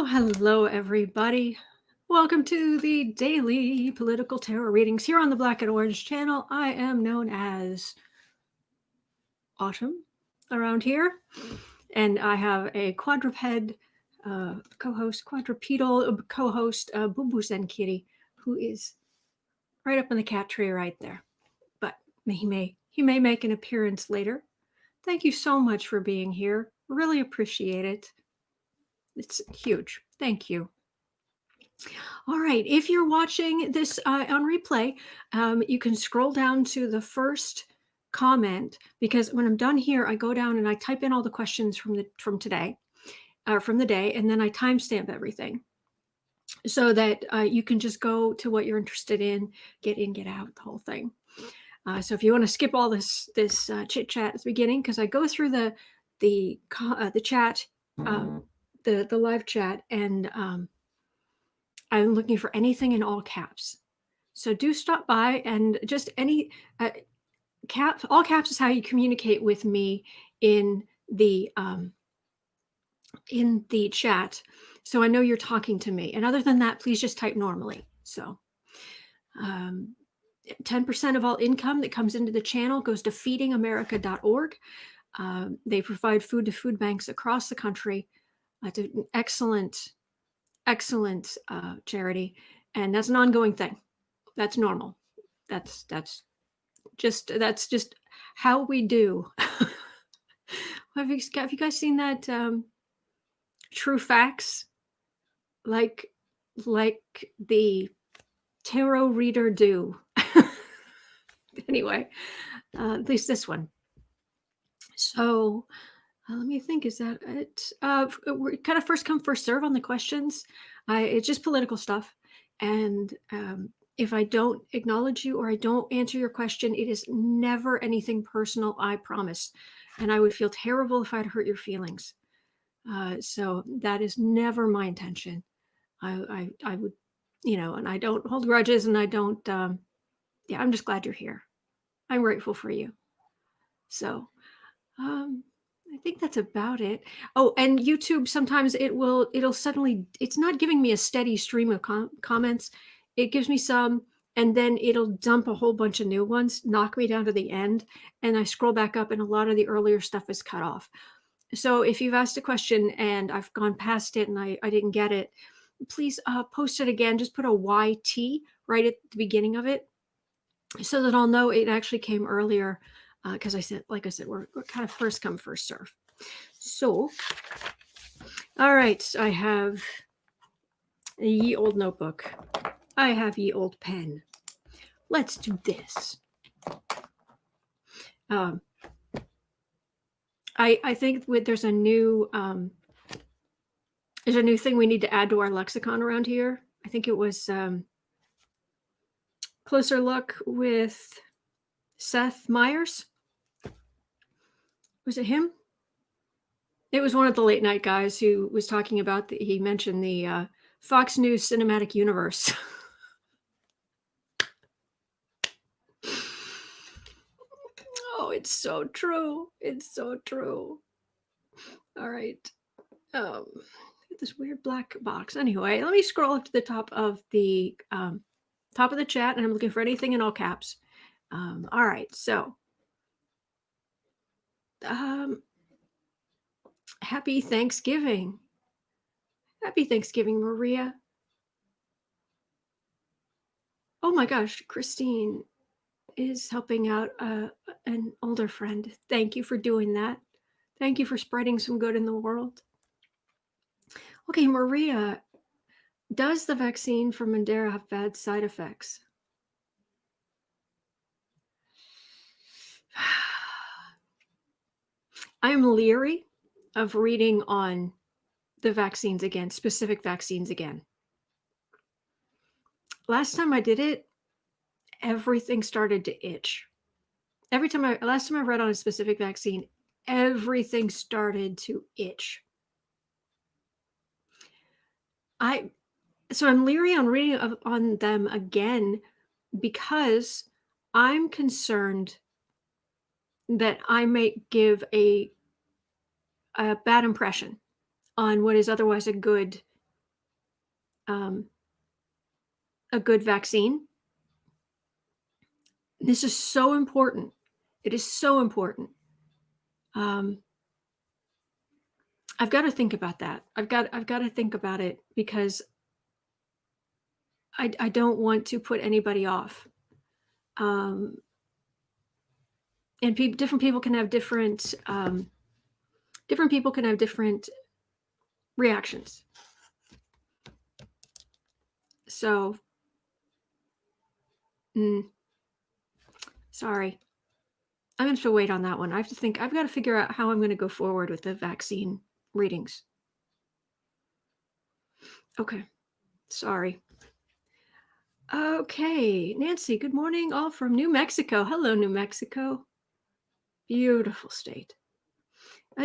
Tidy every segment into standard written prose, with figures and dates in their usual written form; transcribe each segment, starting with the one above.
Hello, everybody. Welcome to the daily political tarot readings here on the Black and Orange channel. I am known as Autumn around here, and I have a quadrupedal co-host, Boo Zen Kitty, who is right up in the cat tree right there. But he may make an appearance later. Thank you so much for being here. Really appreciate it. It's huge. Thank you. All right. If you're watching this on replay, you can scroll down to the first comment, because when I'm done here, I go down and I type in all the questions from today, from the day, and then I timestamp everything so that you can just go to what you're interested in, get in, get out, the whole thing. So if you want to skip all this chit chat at the beginning, because I go through the chat, the live chat, and I'm looking for anything in all caps. So do stop by, and just any all caps is how you communicate with me in the chat. So I know you're talking to me. And other than that, please just type normally. So 10% of all income that comes into the channel goes to feedingamerica.org. They provide food to food banks across the country. It's an excellent charity, and that's an ongoing thing. That's normal. That's just how we do. have you guys seen that True Facts, like the tarot reader do? Anyway, at least this one. So let me think, is that it? We're kind of first come, first serve on the questions. It's just political stuff. And if I don't acknowledge you or I don't answer your question, it is never anything personal, I promise. And I would feel terrible if I'd hurt your feelings. So that is never my intention. I would, and I don't hold grudges, and I don't, I'm just glad you're here. I'm grateful for you. So, I think that's about it. Oh, and YouTube, sometimes it'll suddenly, it's not giving me a steady stream of comments. It gives me some, and then it'll dump a whole bunch of new ones, knock me down to the end, and I scroll back up, and a lot of the earlier stuff is cut off. So if you've asked a question and I've gone past it and I didn't get it, please post it again. Just put a YT right at the beginning of it so that I'll know it actually came earlier. Because like I said, we're kind of first come, first serve. So, all right, I have a ye old notebook. I have ye old pen. Let's do this. I think there's a new thing we need to add to our lexicon around here. I think it was Closer Look with Seth Meyers. Was it him? It was one of the late night guys who was talking about he mentioned the Fox News cinematic universe. Oh, it's so true. It's so true. All right. This weird black box. Anyway, let me scroll up to the top of the chat, and I'm looking for anything in all caps. All right. So, happy Thanksgiving. Happy Thanksgiving, Maria. Oh my gosh, Christine is helping out an older friend. Thank you for doing that. Thank you for spreading some good in the world. Okay, Maria, does the vaccine for Mandela have bad side effects? I'm leery of reading on the vaccines again, specific vaccines again. Last time I did it, everything started to itch. Last time I read on a specific vaccine, everything started to itch. So I'm leery on reading on them again because I'm concerned that I may give a bad impression on what is otherwise a good um, a good vaccine. This is so important. It is so important. Um, I've got to think about that. I've got to think about it because I don't want to put anybody off. Um, and different people can have different people can have different reactions. So, mm, sorry, I'm going to have to wait on that one. I have to think. I've got to figure out how I'm going to go forward with the vaccine readings. Okay, sorry. Okay, Nancy. Good morning, all from New Mexico. Hello, New Mexico. Beautiful state.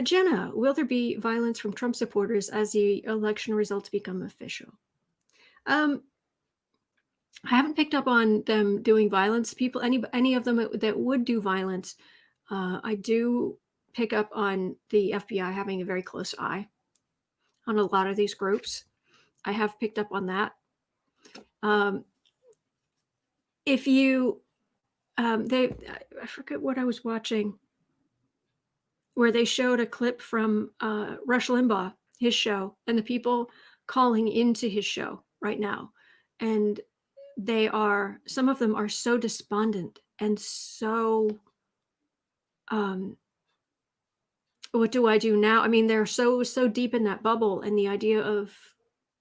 Jenna, will there be violence from Trump supporters as the election results become official? I haven't picked up on them doing violence. People, any of them that would do violence, I do pick up on the FBI having a very close eye on a lot of these groups. I have picked up on that. If you, I forget what I was watching, where they showed a clip from Rush Limbaugh, his show, and the people calling into his show right now. And some of them are so despondent and so, what do I do now? I mean, they're so deep in that bubble, and the idea of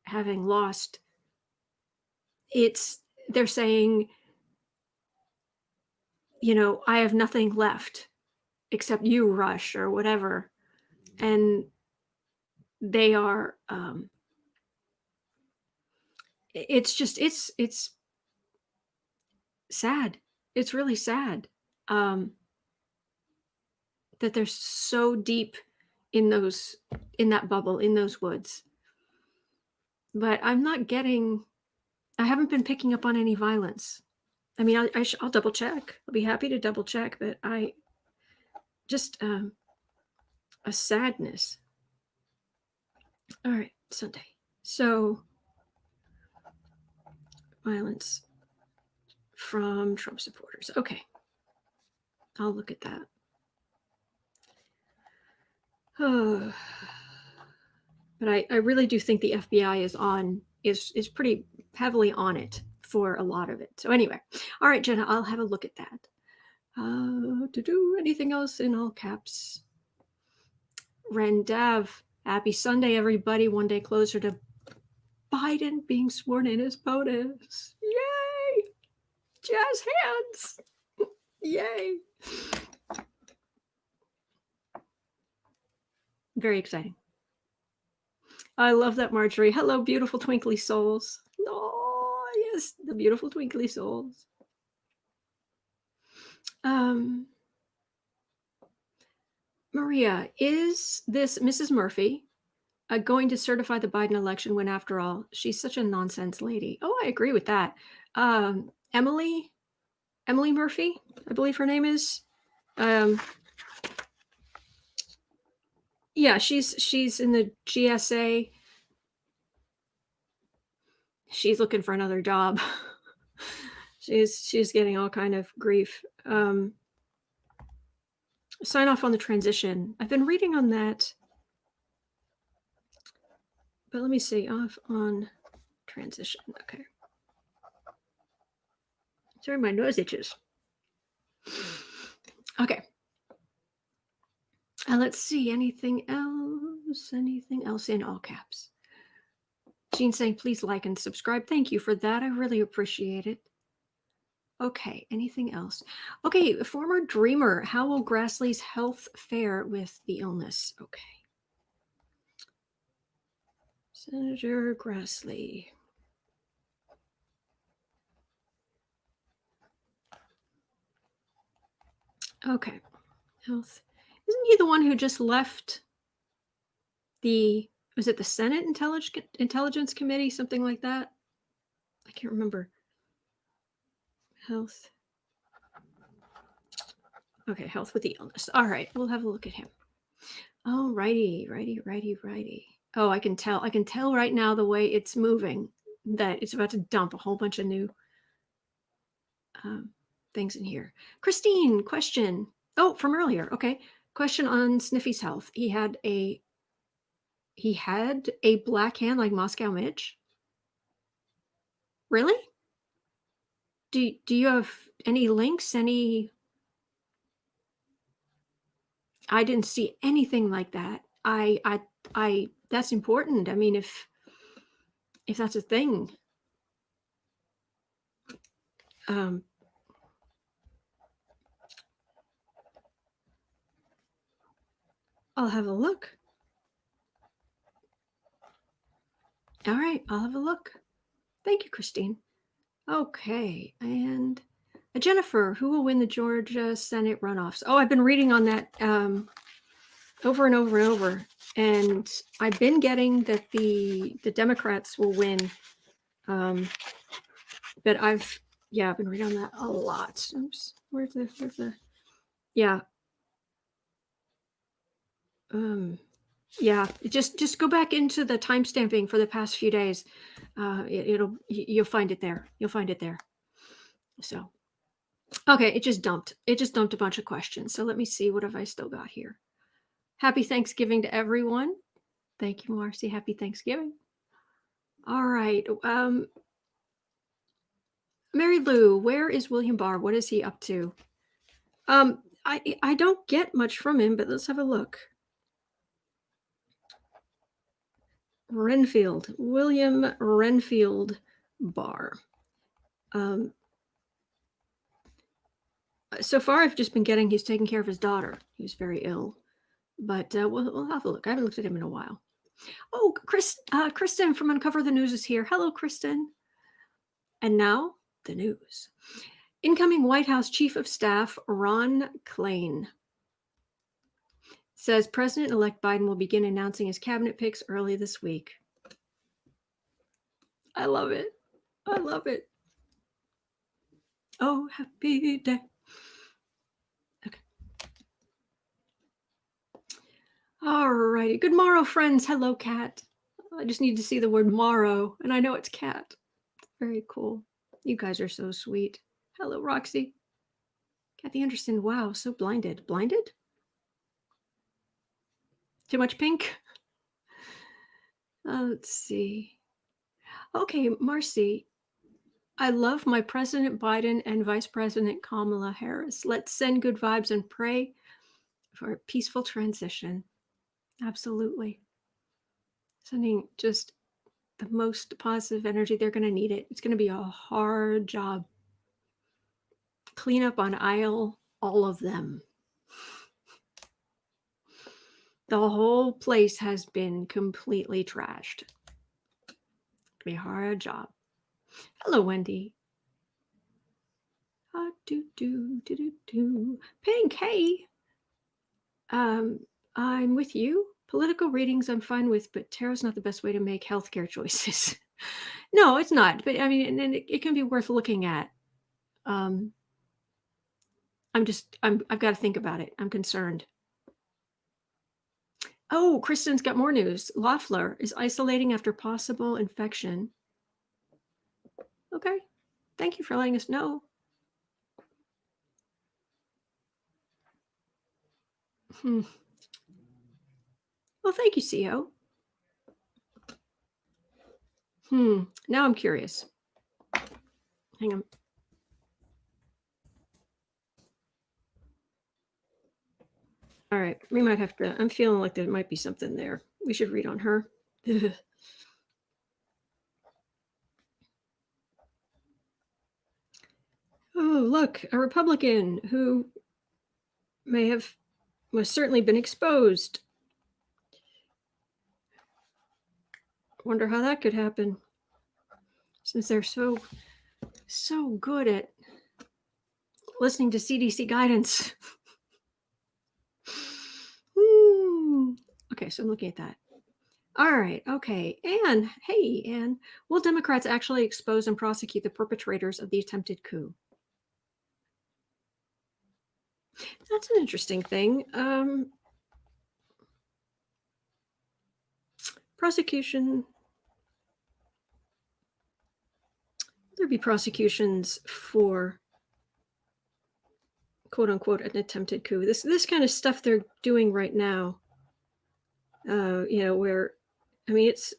having lost, they're saying, I have nothing left except you, Rush, or whatever. And they are, it's just, it's sad. It's really sad, that they're so deep in that bubble, in those woods. But I haven't been picking up on any violence. I mean, I'll double check. I'll be happy to double check, but just a sadness. All right, Sunday. So, violence from Trump supporters. Okay, I'll look at that. Oh. But I really do think the FBI is pretty heavily on it for a lot of it. So anyway, all right, Jenna, I'll have a look at that. To do anything else in all caps? Rendav, happy Sunday, everybody. One day closer to Biden being sworn in as POTUS. Yay! Jazz hands. Yay. Very exciting. I love that, Marjorie. Hello, beautiful twinkly souls. Oh, yes, the beautiful twinkly souls. Maria, is this Mrs. Murphy going to certify the Biden election when, after all, she's such a nonsense lady? Oh, I agree with that. Emily Murphy, I believe her name is. Yeah, she's in the GSA. She's looking for another job. she's getting all kind of grief. Sign off on the transition. I've been reading on that. But let me see. Off on transition. Okay. Sorry, my nose itches. Okay. Let's see. Anything else? Anything else in all caps? Jean saying, please like and subscribe. Thank you for that. I really appreciate it. Okay. Anything else? Okay. Former dreamer. How will Grassley's health fare with the illness? Okay. Senator Grassley. Okay. Health. Isn't he the one who just left was it the Senate Intelligence Committee, something like that? I can't remember. Health. Okay, health with the illness. All right, we'll have a look at him. Oh, righty. Oh, I can tell right now the way it's moving. that it's about to dump a whole bunch of new things in here. Christine, question. Oh, from earlier. Okay. Question on Sniffy's health. He had a black hand like Moscow Mitch. Really? Do you have any links? I didn't see anything like that. I that's important. I mean, if that's a thing. I'll have a look. All right, I'll have a look. Thank you, Christine. Okay, and Jennifer, who will win the Georgia Senate runoffs? Oh, I've been reading on that over and over and over, and I've been getting that the Democrats will win. But I've been reading on that a lot. Oops, where's the yeah. Yeah, just go back into the timestamping for the past few days. You'll find it there. You'll find it there. So, okay, it just dumped a bunch of questions. So let me see, what have I still got here? Happy Thanksgiving to everyone. Thank you, Marcy. Happy Thanksgiving. All right. Mary Lou, where is William Barr? What is he up to? I don't get much from him, but let's have a look. Renfield, William Renfield Barr. So far, I've just been getting he's taking care of his daughter. He's very ill, but we'll have a look. I haven't looked at him in a while. Oh, Kristen from Uncover the News is here. Hello, Kristen. And now the news. Incoming White House Chief of Staff Ron Klain says President-elect Biden will begin announcing his cabinet picks early this week. I love it. I love it. Oh, happy day. Okay. All righty. Good morrow, friends. Hello, Cat. I just need to see the word morrow, and I know it's cat. Very cool. You guys are so sweet. Hello, Roxy. Kathy Anderson. Wow, so blinded. Blinded? Too much pink? Let's see. Okay, Marcy. I love my President Biden and Vice President Kamala Harris. Let's send good vibes and pray for a peaceful transition. Absolutely. Sending just the most positive energy. They're going to need it. It's going to be a hard job. Clean up on aisle, all of them. The whole place has been completely trashed. It'll be a hard job. Hello, Wendy. Pink, hey. I'm with you. Political readings I'm fine with, but tarot's not the best way to make healthcare choices. No, it's not. But I mean, and it can be worth looking at. I've got to think about it. I'm concerned. Oh, Kristen's got more news. Loeffler is isolating after possible infection. Okay. Thank you for letting us know. Well, thank you, CO. Now I'm curious. Hang on. All right. We might have to. I'm feeling like there might be something there. We should read on her. Oh, look, a Republican who was certainly been exposed. Wonder how that could happen, since they're so good at listening to CDC guidance. Okay, so I'm looking at that. All right, okay. Anne, hey, Anne. Will Democrats actually expose and prosecute the perpetrators of the attempted coup? That's an interesting thing. Prosecution. there be prosecutions for quote unquote an attempted coup. This kind of stuff they're doing right now. Where I mean it's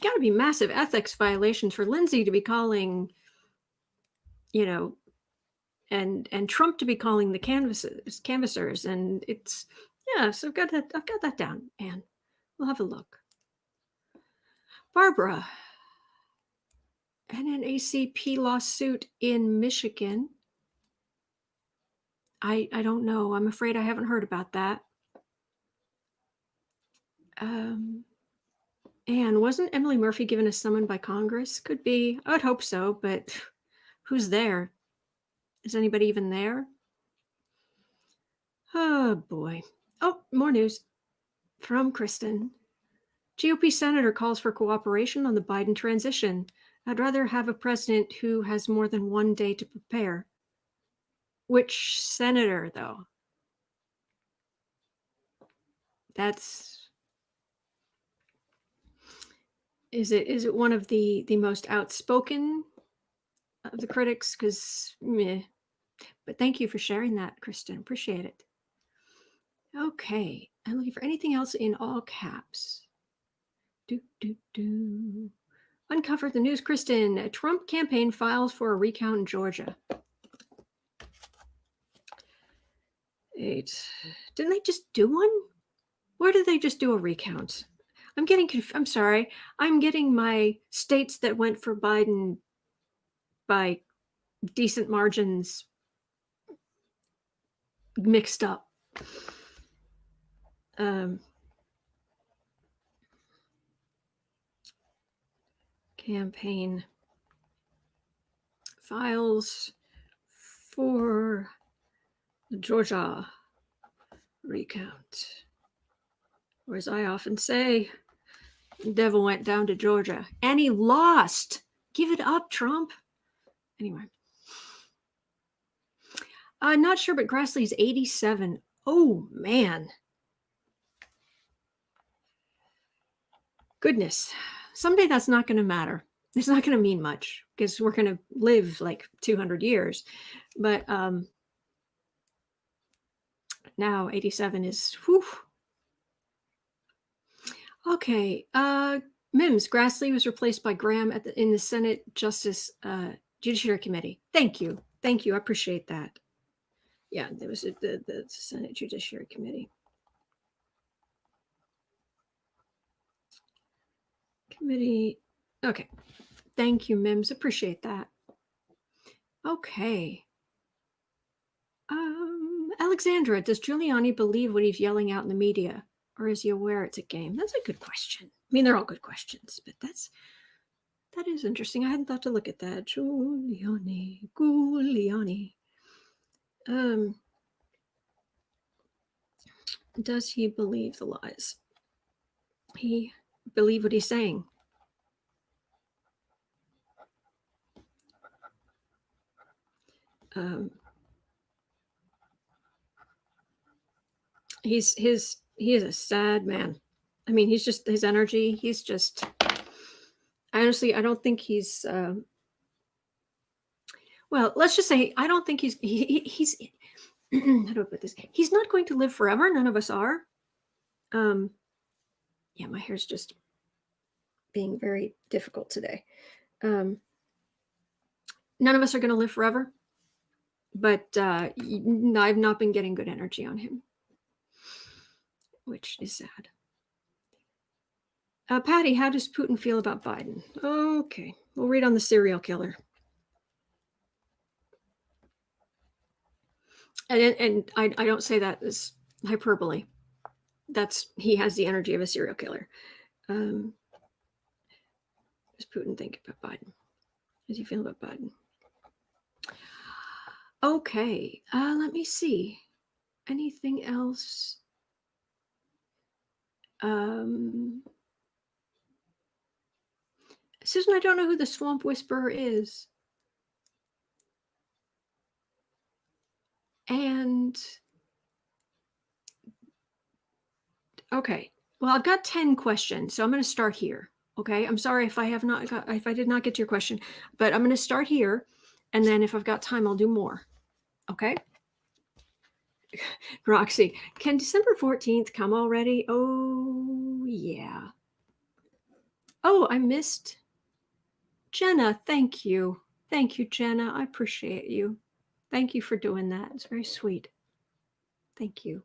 got to be massive ethics violations for Lindsay to be calling, you know, and Trump to be calling the canvassers, and it's yeah. So I've got that down, and we'll have a look. Barbara, NNACP lawsuit in Michigan. I don't know. I'm afraid I haven't heard about that. And wasn't Emily Murphy given a summons by Congress? Could be. I would hope so, but who's there? Is anybody even there? Oh boy. Oh, more news from Kristen. GOP senator calls for cooperation on the Biden transition. I'd rather have a president who has more than one day to prepare. Which senator, though? Is it one of the most outspoken of the critics? Because meh. But thank you for sharing that, Kristen. Appreciate it. Okay, I'm looking for anything else in all caps. Uncovered the news, Kristen. A Trump campaign files for a recount in Georgia. 8. Didn't they just do one? Where did they just do a recount? I'm sorry. I'm getting my states that went for Biden by decent margins mixed up. Campaign files for the Georgia recount. Or as I often say, the devil went down to Georgia and he lost. Give it up, Trump. Anyway. I'm not sure, but Grassley's 87. Oh, man. Goodness. Someday that's not going to matter. It's not going to mean much because we're going to live like 200 years. But now 87 is, whew. Okay. Mims, Grassley was replaced by Graham in the Senate Justice Judiciary Committee. Thank you. Thank you. I appreciate that. Yeah, there was the Senate Judiciary Committee. Okay. Thank you, Mims. Appreciate that. Okay. Alexandra, does Giuliani believe what he's yelling out in the media? Or is he aware it's a game? That's a good question. I mean, they're all good questions, but that is interesting. I hadn't thought to look at that. Giuliani. Does he believe the lies? He believe what he's saying? He is a sad man. I mean, he's just his energy. He's just. Honestly, I don't think he's. Well, let's just say I don't think he's. He's. How do I put this? He's not going to live forever. None of us are. Yeah, my hair's just being very difficult today. None of us are going to live forever, but I've not been getting good energy on him, which is sad. Patty, how does Putin feel about Biden? Okay, we'll read on the serial killer. And I don't say that as hyperbole. He has the energy of a serial killer. Does Putin think about Biden? How does he feel about Biden? Okay, let me see. Anything else? Susan, I don't know who the Swamp Whisperer is. And okay, well, I've got 10 questions, so I'm going to start here. Okay, I'm sorry if if I did not get to your question, but I'm going to start here, and then if I've got time, I'll do more. Okay, Roxy, can December 14th come already? Oh yeah. Oh, I missed Jenna. Thank you, Jenna. I appreciate you. Thank you for doing that. It's very sweet. Thank you.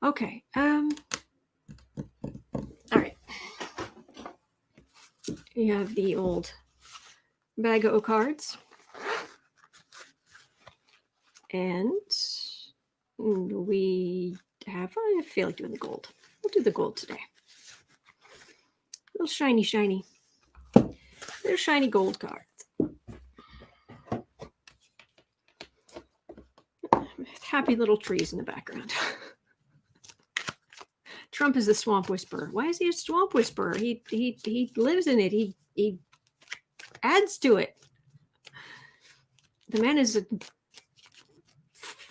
Okay. All right. You have the old bag of cards. And we have, I feel like doing the gold. We'll do the gold today. Little shiny. Little shiny gold cards. Happy little trees in the background. Trump is the swamp whisperer. Why is he a swamp whisperer? He lives in it. He adds to it. The man is a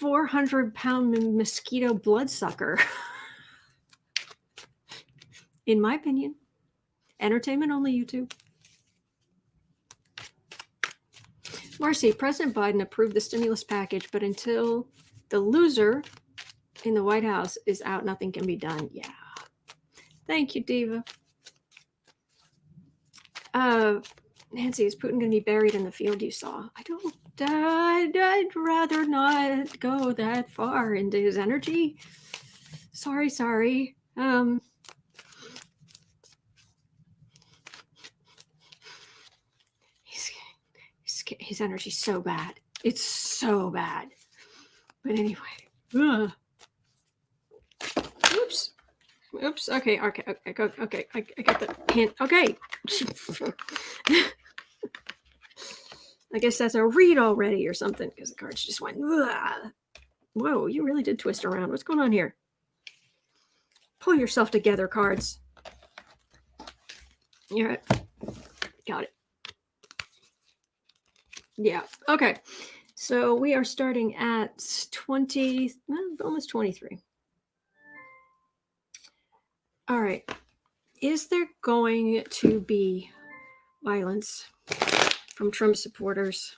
400-pound mosquito bloodsucker. In my opinion. Entertainment only, YouTube. Marcy, President Biden approved the stimulus package, but until the loser in the White House is out, nothing can be done. Yeah. Thank you, Diva. Nancy, is Putin going to be buried in the field you saw? I'd rather not go that far into his energy. Sorry. His energy's so bad. It's so bad. But anyway. Ugh. Oops. Okay. I got the hint. Okay. I guess that's a read already or something because the cards just went. Ugh. Whoa, you really did twist around. What's going on here? Pull yourself together, cards. You're right. Got it. Yeah. Okay. So we are starting at 20, almost 23. All right. Is there going to be violence from Trump supporters?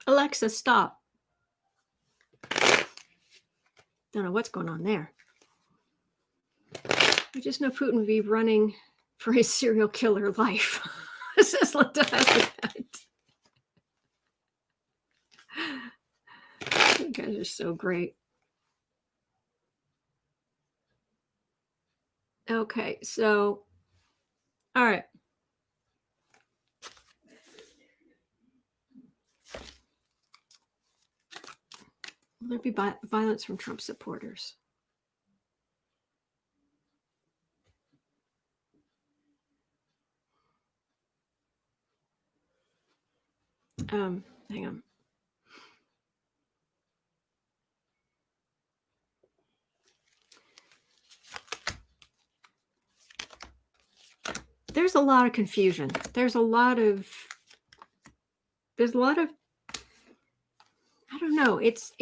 Alexa, stop. Don't know what's going on there. I just know Putin would be running for his serial killer life. Says Linda. You guys are so great. Okay, so, all right. Will there be violence from Trump supporters? Hang on. There's a lot of confusion. There's a lot of I don't know. It's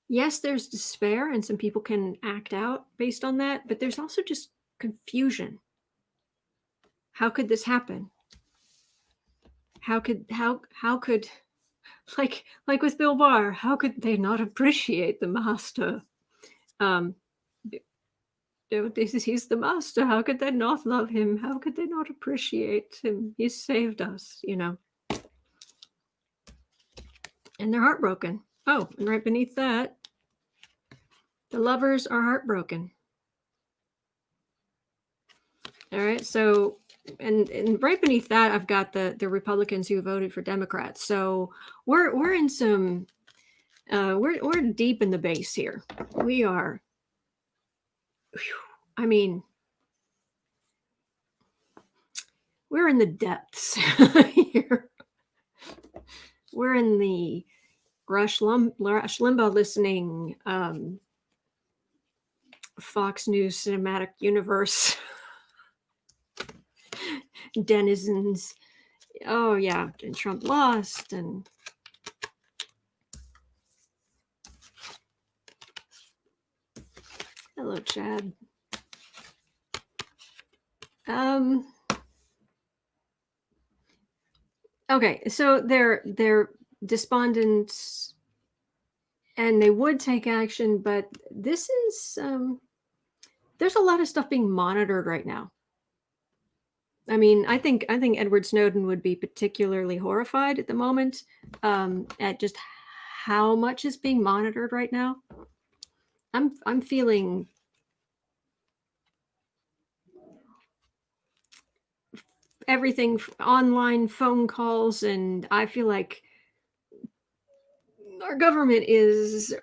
yes, there's despair and some people can act out based on that, but there's also just confusion. How could this happen? How could like with Bill Barr, how could they not appreciate the master? He's the master. How could they not love him? How could they not appreciate him? He saved us, And they're heartbroken. Oh, and right beneath that, the lovers are heartbroken. All right, so and right beneath that, I've got the Republicans who voted for Democrats. So we're in some we're deep in the base here. We are. I mean, we're in the depths here. We're in the Rush Limbaugh listening Fox News cinematic universe denizens. Oh yeah, and Trump lost, and hello, Chad. Okay, so they're despondent, and they would take action, but this is there's a lot of stuff being monitored right now. I mean, I think Edward Snowden would be particularly horrified at the moment at just how much is being monitored right now. I'm feeling everything online phone calls, and I feel like our government is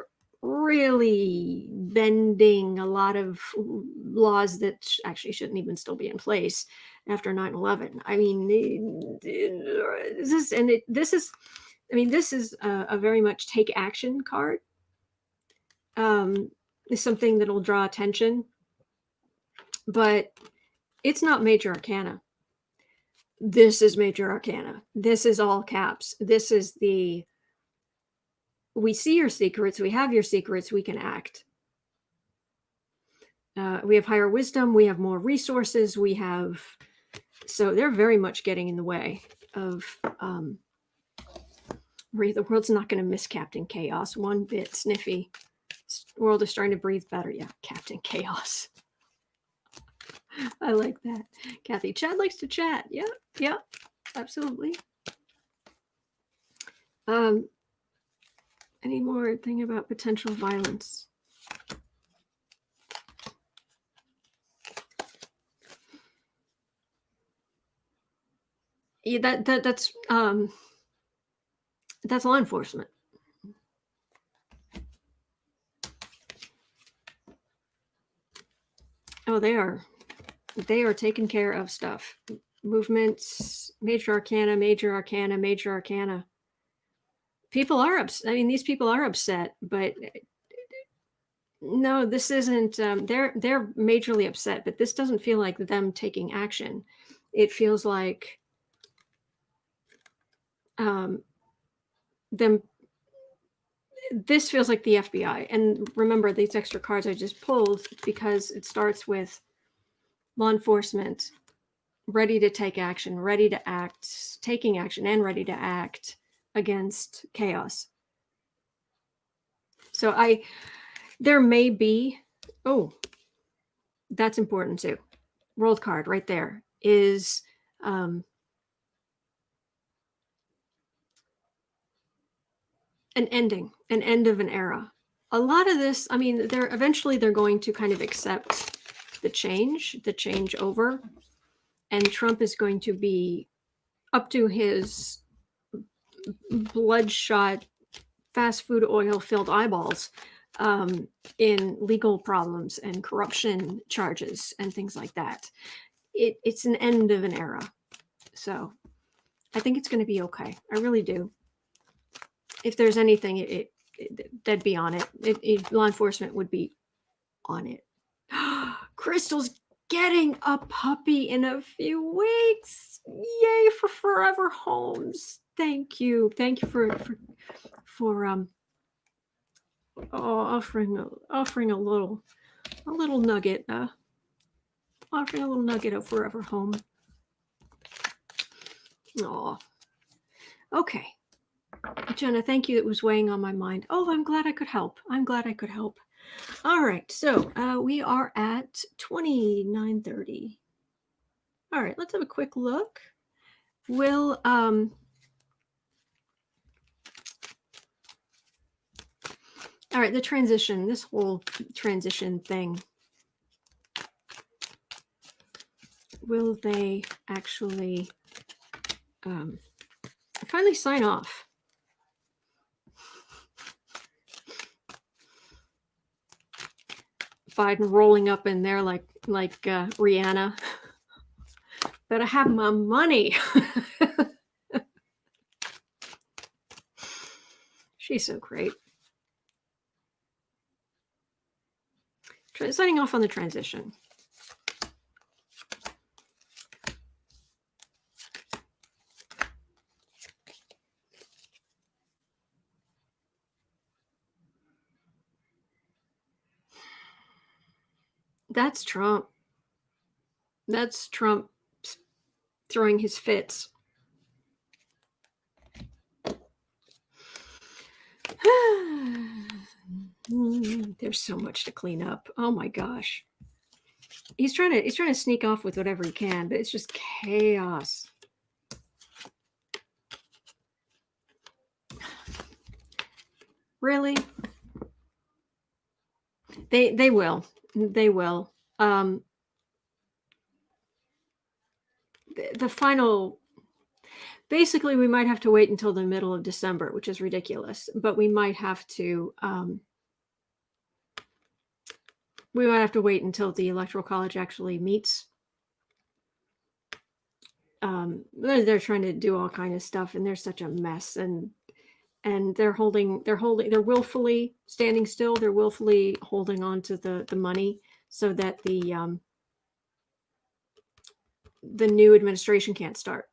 really bending a lot of laws that actually shouldn't even still be in place after 9/11. I mean, this is a very much take action card. Is something that'll draw attention, but it's not major arcana. This is major arcana. This is all caps. This is the we see your secrets, we have your secrets, we can act. We have higher wisdom, we have more resources, we have. So they're very much getting in the way of. The world's not going to miss Captain Chaos one bit. Sniffy. The world is starting to breathe better. Yeah, Captain Chaos. I like that. Kathy, Chad likes to chat. Yeah, absolutely. Any more thing about potential violence? Yeah, that's law enforcement. Oh, they are taking care of stuff. Movements, major arcana, major arcana, major arcana. People are upset. I mean, these people are upset, but no, this isn't. They're majorly upset, but this doesn't feel like them taking action. It feels like them. This feels like the FBI. And remember, these extra cards I just pulled because it starts with law enforcement, ready to take action, ready to act, taking action, and ready to act against chaos. So there may be, oh, that's important too. World card right there is an end of an era. A lot of this, I mean, they're going to kind of accept the change over, and Trump is going to be up to his bloodshot, fast food oil filled eyeballs in legal problems and corruption charges and things like that. It's an end of an era. So I think it's going to be okay. I really do. If there's anything, they'd be on it. Law enforcement would be on it. Crystal's getting a puppy in a few weeks. Yay for forever homes. Thank you for offering a little nugget, offering a little nugget of forever home. Oh, okay, Jenna, thank you. It was weighing on my mind. Oh, I'm glad I could help. All right, so we are at 29:30. All right, let's have a quick look. Will all right, the transition, this whole transition thing. Will they actually finally sign off? Biden rolling up in there like Rihanna. Better have my money. She's so great. Signing off on the transition. That's Trump. That's Trump throwing his fits. There's so much to clean up. Oh my gosh. He's trying to sneak off with whatever he can, but it's just chaos. Really? They will. They will. The final, basically we might have to wait until the middle of December, which is ridiculous, but we might have to wait until the Electoral College actually meets. They're trying to do all kind of stuff, and there's such a mess, and they're willfully standing still. They're willfully holding on to the money so that the new administration can't start.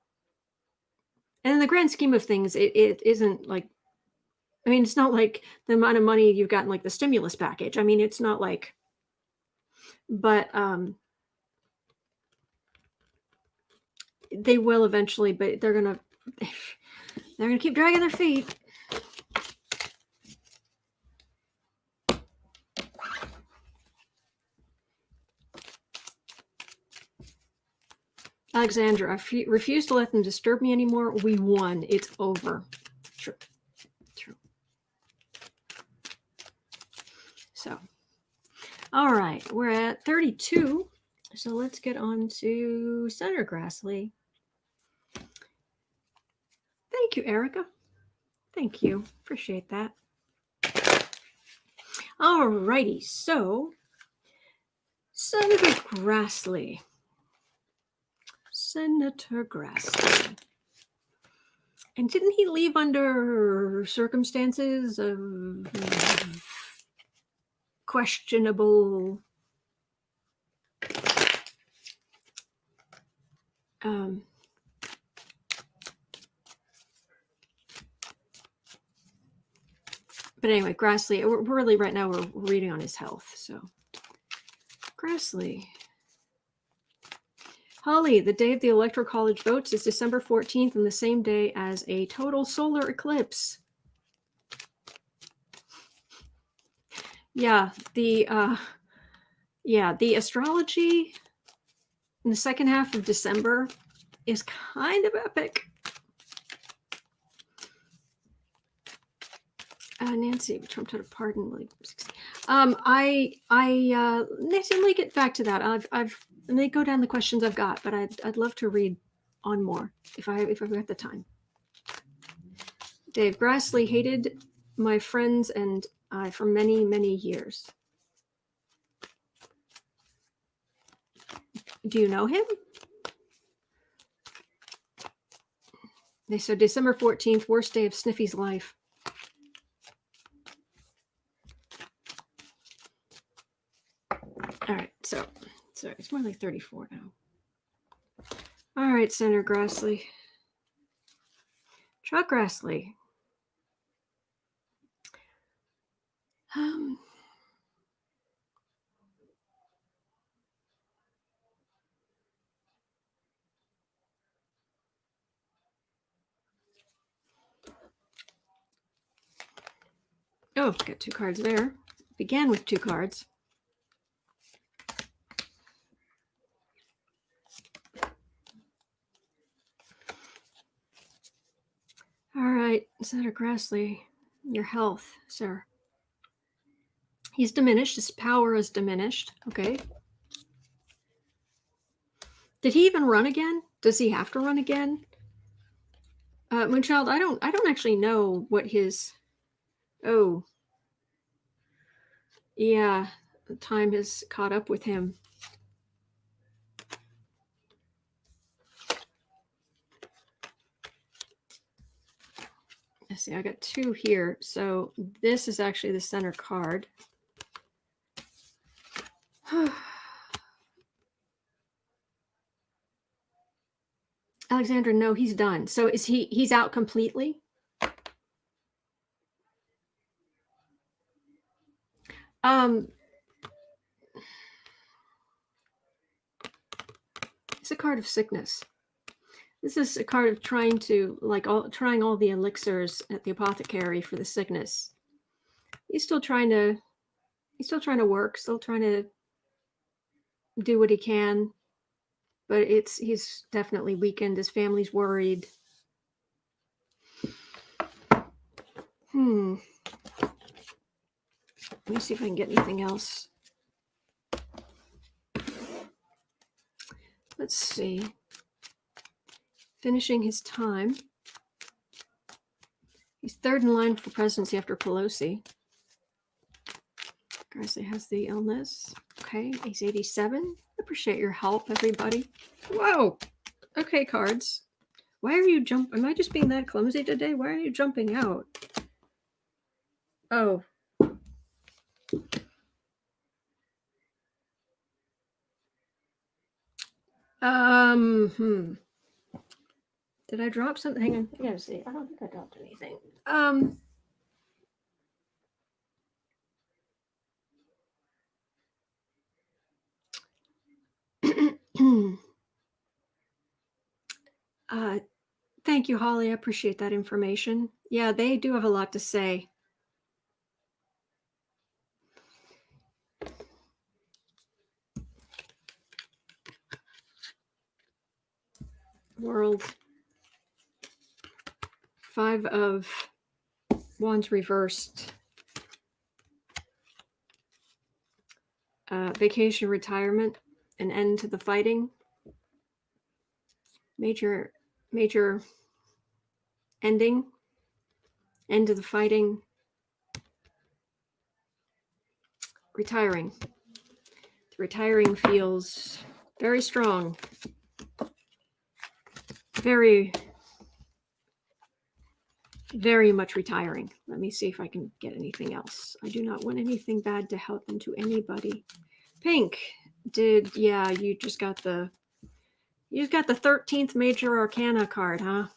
And in the grand scheme of things, it isn't like, I mean, it's not like the amount of money you've gotten like the stimulus package. I mean, it's not like, but they will eventually, but they're gonna keep dragging their feet. Alexandra, I refuse to let them disturb me anymore. We won. It's over. True. So, all right, we're at 32. So let's get on to Senator Grassley. Thank you, Erica. Thank you. Appreciate that. All righty. So, Senator Grassley. And didn't he leave under circumstances of questionable but anyway, Grassley, we're really right now we're reading on his health. So Grassley. Holly, the day of the Electoral College votes is December 14th and the same day as a total solar eclipse. Yeah, the astrology in the second half of December is kind of epic. Nancy, Trump had a pardon. Nancy, let me get back to that. Let me go down the questions I've got, but I'd love to read on more if I've got the time. Dave, Grassley hated my friends and I for many, many years. Do you know him? They said December 14th, worst day of Sniffy's life. All right, so it's more like 34 now. All right, Senator Grassley. Chuck Grassley. Oh, got two cards there. Began with two cards. All right, Senator Grassley, your health, sir. He's diminished. His power is diminished. Okay. Did he even run again? Does he have to run again? Moonchild, I don't actually know what his. Oh. Yeah, the time has caught up with him. Let's see, I got two here. So this is actually the center card. Alexandra, no, he's done. So is he's out completely? It's a card of sickness. This is a card of trying to, trying all the elixirs at the apothecary for the sickness. He's still trying to work, still trying to do what he can, but he's definitely weakened. His family's worried. Let me see if I can get anything else. Let's see. Finishing his time. He's third in line for presidency after Pelosi. Grassley has the illness. Okay, he's 87. Appreciate your help, everybody. Whoa. Okay, cards. Why are you am I just being that clumsy today? Why are you jumping out? Oh. Did I drop something? Hang on. I gotta see. I don't think I dropped anything. Thank you, Holly. I appreciate that information. Yeah, they do have a lot to say. World. 5 of Wands reversed. Vacation, retirement, an end to the fighting. Major ending. End of the fighting. Retiring. The retiring feels very strong. Very, very much retiring. Let me see if I can get anything else. I do not want anything bad to happen to anybody. Pink, you just got the 13th major arcana card, huh?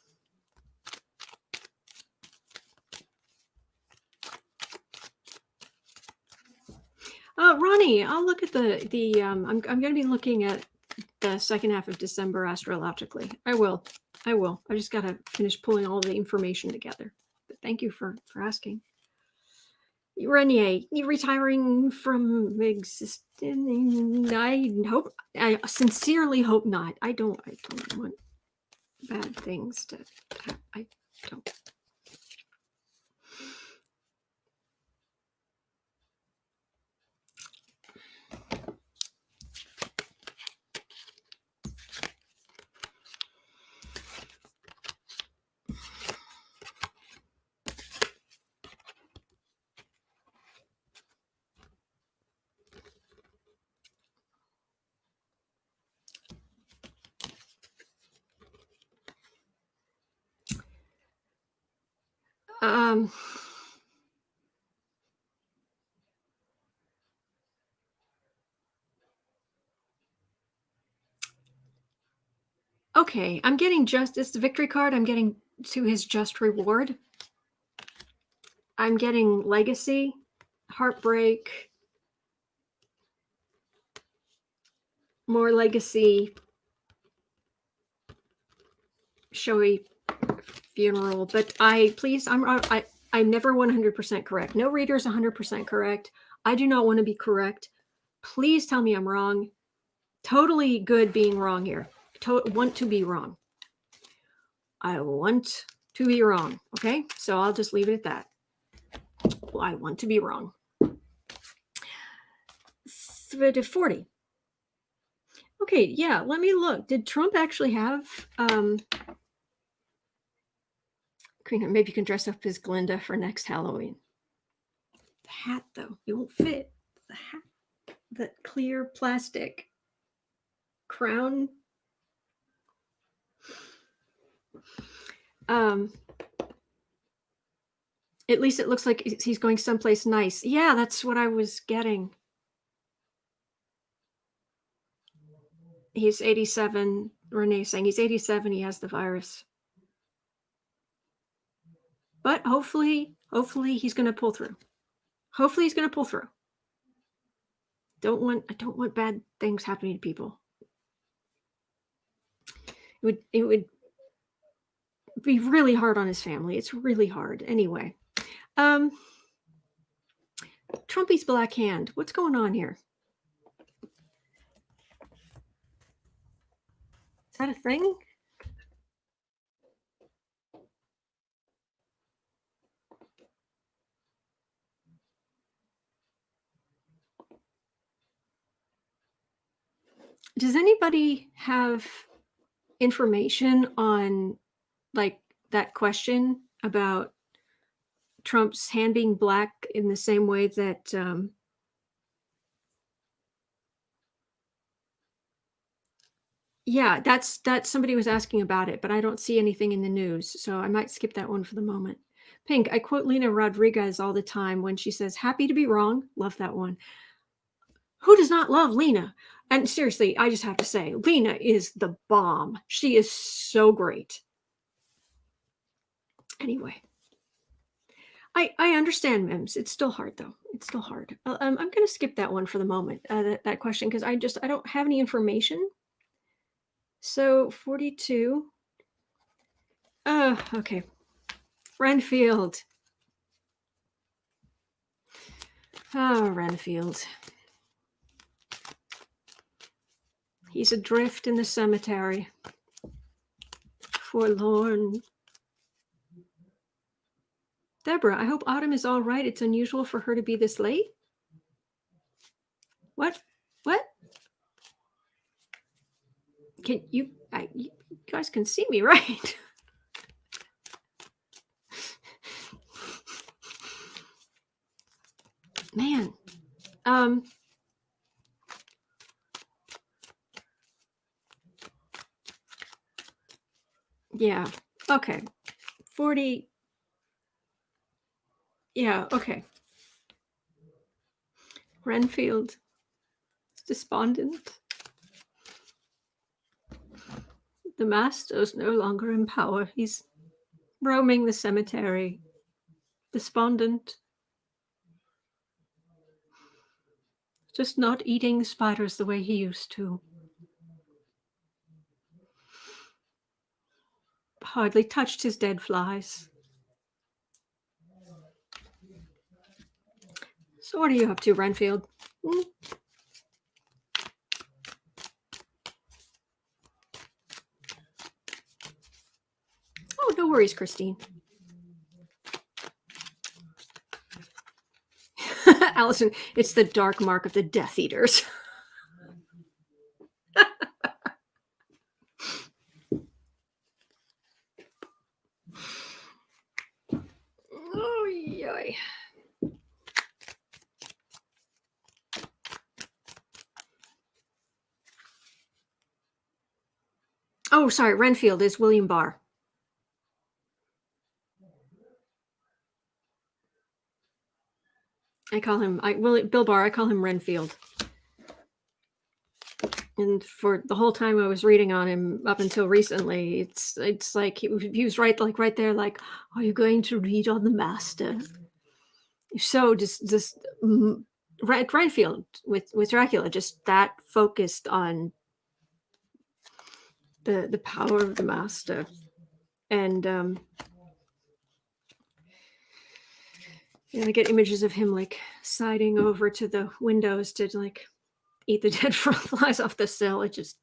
Ronnie, I'll look at I'm going to be looking at the second half of December astrologically. I will. I just got to finish pulling all the information together. But thank you for asking. Renier, you retiring from existing? I sincerely hope not. I don't want bad things to happen. I don't. Okay, I'm getting it's the victory card. I'm getting to his just reward. I'm getting legacy, heartbreak, more legacy, showy funeral. But I'm never 100% correct. No reader is 100% correct. I do not want to be correct. Please tell me I'm wrong. Totally good being wrong here. Want to be wrong. I want to be wrong. Okay, so I'll just leave it at that. Well, I want to be wrong. 40. Okay, yeah, let me look. Did Trump actually have maybe you can dress up as Glinda for next Halloween. The hat, though, it won't fit. The hat, the clear plastic crown. At least it looks like he's going someplace nice. Yeah, that's what I was getting. He's 87. Renee's saying he's 87. He has the virus. But hopefully he's going to pull through. Hopefully he's going to pull through. I don't want bad things happening to people. It would be really hard on his family. It's really hard. Anyway. Trumpy's black hand. What's going on here? Is that a thing? Does anybody have information on like that question about Trump's hand being black in the same way that yeah, that's somebody was asking about it, but I don't see anything in the news, so I might skip that one for the moment. Pink, I quote Lena Rodriguez all the time when she says, "Happy to be wrong." Love that one. Who does not love Lena? And seriously, I just have to say, Lena is the bomb. She is so great. Anyway, I understand, Mims. It's still hard, though. It's still hard. I'm going to skip that one for the moment, that question, because I don't have any information. So 42. Okay. Renfield. Oh, Renfield. He's adrift in the cemetery. Forlorn. Deborah, I hope Autumn is all right. It's unusual for her to be this late. What? Can you guys can see me, right? Man. Yeah. Okay. 40. Yeah, okay. Renfield is despondent. The master's no longer in power. He's roaming the cemetery, despondent. Just not eating spiders the way he used to. Hardly touched his dead flies. So what are you up to, Renfield? Oh, no worries, Christine. Allison, it's the dark mark of the Death Eaters. Oh, yay. Oh, sorry, Renfield is William Barr. I call him Bill Barr. I call him Renfield. And for the whole time I was reading on him up until recently, it's like he was right there, like, are you going to read on the master? So just Renfield with Dracula, just that focused on the power of the master. And I get images of him like siding over to the windows to like eat the dead flies off the sill. It just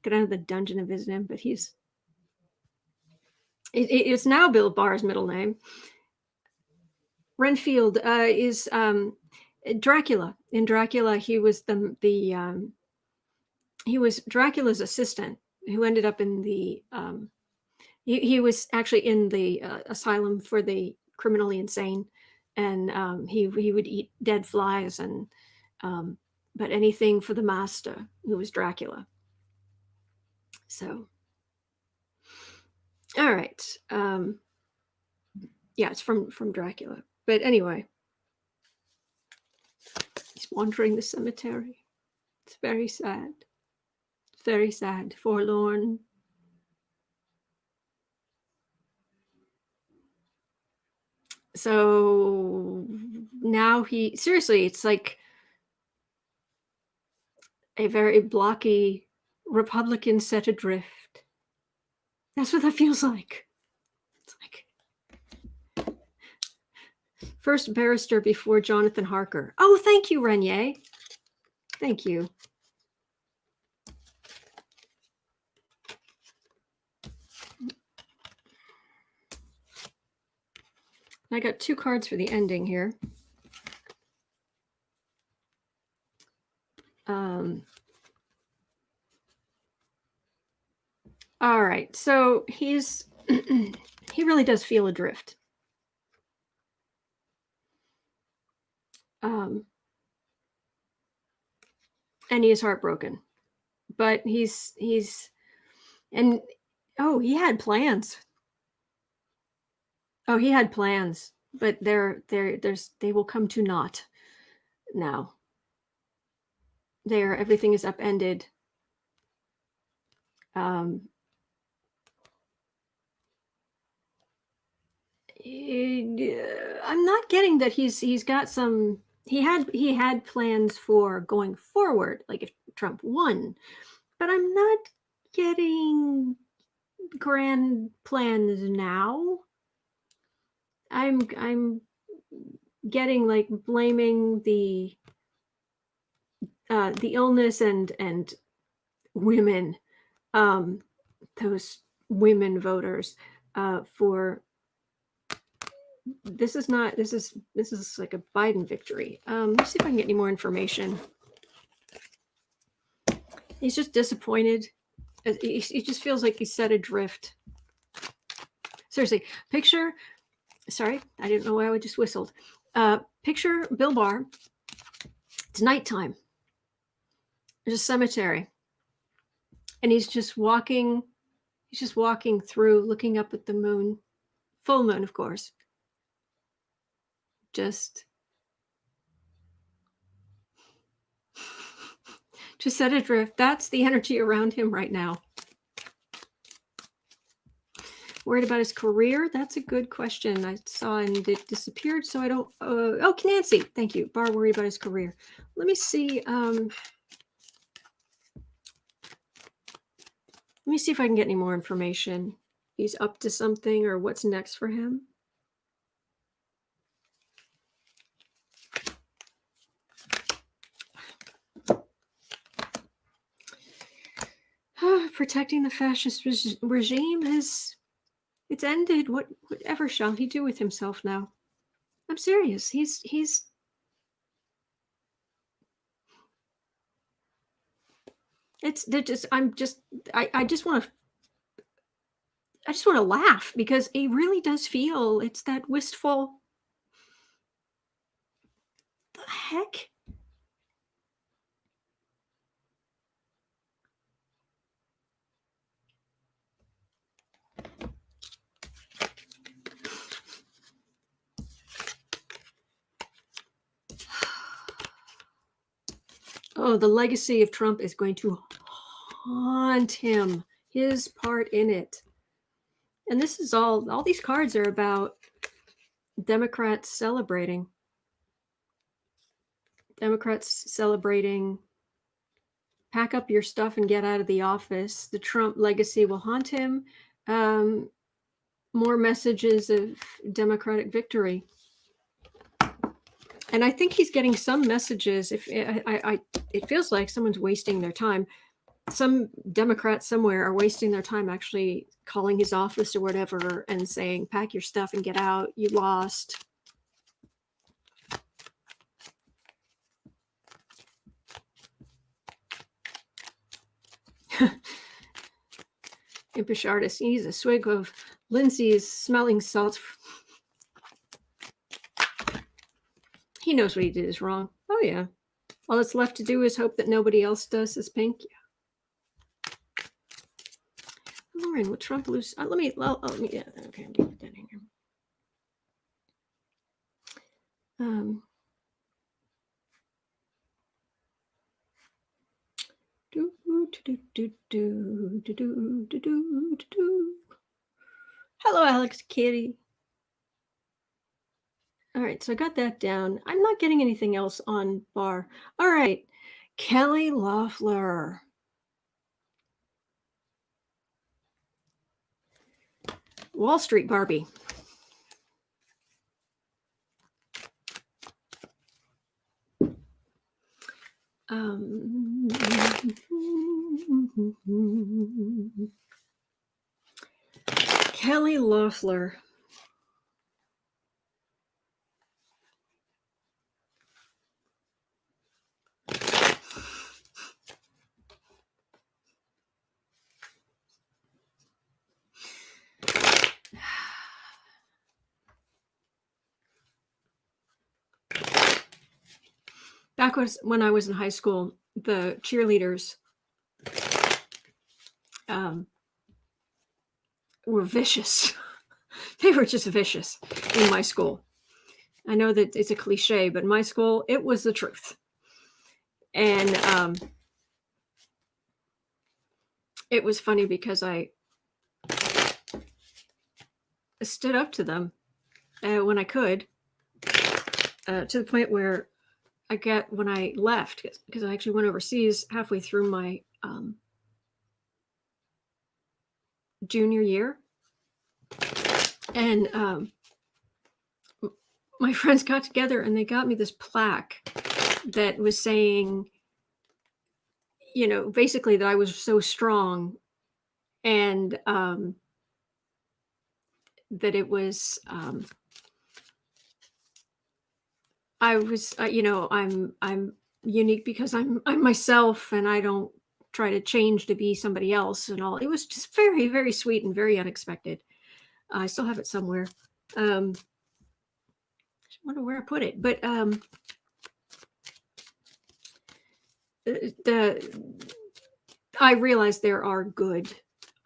get out of the dungeon and visit him. But it's now Bill Barr's middle name. Renfield is Dracula. In Dracula, he was he was Dracula's assistant who ended up in the he was actually in the asylum for the criminally insane, and he would eat dead flies and but anything for the master, who was Dracula. So, all right, yeah, it's from Dracula. But anyway, he's wandering the cemetery. It's very sad. Very sad, forlorn. So now seriously, it's like a very blocky Republican set adrift. That's what that feels like. It's like first barrister before Jonathan Harker. Oh, thank you, Renier. Thank you. I got 2 cards for the ending here. All right, so he's he really does feel adrift. And he is heartbroken, but he's and oh, he had plans. Oh, he had plans, but they will come to naught now. Everything is upended. I'm not getting that he's got some. He had plans for going forward, like if Trump won, but I'm not getting grand plans now. I'm getting like blaming the illness and women, those women voters, for this is like a Biden victory. Let's see if I can get any more information. He's just disappointed. He just feels like he's set adrift. Seriously, picture. Sorry, I didn't know why I just whistled. Picture Bill Barr. It's nighttime. There's a cemetery, and he's just walking. He's just walking through, looking up at the moon, full moon, of course. Just set adrift. That's the energy around him right now. Worried about his career? That's a good question. I saw and it disappeared, so I don't. Oh, Nancy, thank you. Barr worried about his career. Let me see. Let me see if I can get any more information. He's up to something, or what's next for him. Protecting the fascist regime it's ended. Whatever shall he do with himself now? I'm serious. He's it's just I just want to laugh, because he really does feel it's that wistful. The heck? Oh, the legacy of Trump is going to haunt him. His part in it. And this is all these cards are about Democrats celebrating. Democrats celebrating, pack up your stuff and get out of the office. The Trump legacy will haunt him. More messages of Democratic victory. And I think he's getting some messages. If it feels like someone's wasting their time. Some Democrats somewhere are wasting their time actually calling his office or whatever and saying, pack your stuff and get out. You lost. Impish artist needs a swig of Lindsay's smelling salts. He knows what he did is wrong. Oh, yeah. All that's left to do is hope that nobody else does his pink. Yeah. Lauren, will Trump lose? Let me, yeah, okay, I'm doing that in here. Hello, Alex Kitty. All right, so I got that down. I'm not getting anything else on Barr. All right, Kelly Loeffler. Wall Street Barbie. Kelly Loeffler. Back when I was in high school, the cheerleaders were vicious. They were just vicious in my school. I know that it's a cliche, but in my school, it was the truth. And it was funny because I stood up to them when I could, to the point where when I left, because I actually went overseas halfway through my junior year. And my friends got together and they got me this plaque that was saying, basically that I was so strong, and that it was, I was, I'm unique because I'm myself, and I don't try to change to be somebody else and all. It was just very, very sweet and very unexpected. I still have it somewhere. I wonder where I put it, but I realize there are good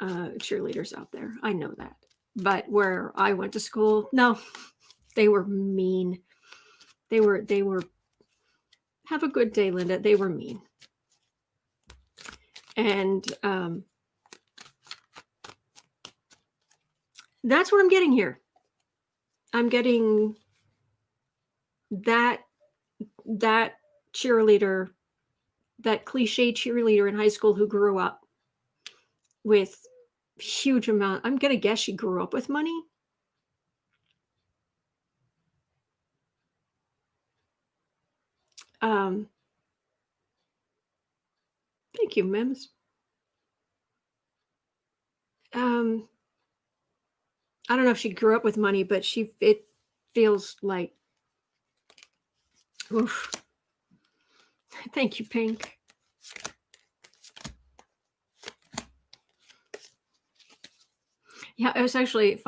cheerleaders out there. I know that, but where I went to school, no, they were mean. They were. Have a good day, Linda. They were mean, and that's what I'm getting here. I'm getting that cheerleader, that cliche cheerleader in high school who grew up with huge amount. I'm gonna guess she grew up with money. Thank you, Mims. I don't know if she grew up with money, but it feels like, oof. Thank you, Pink. Yeah, it was actually,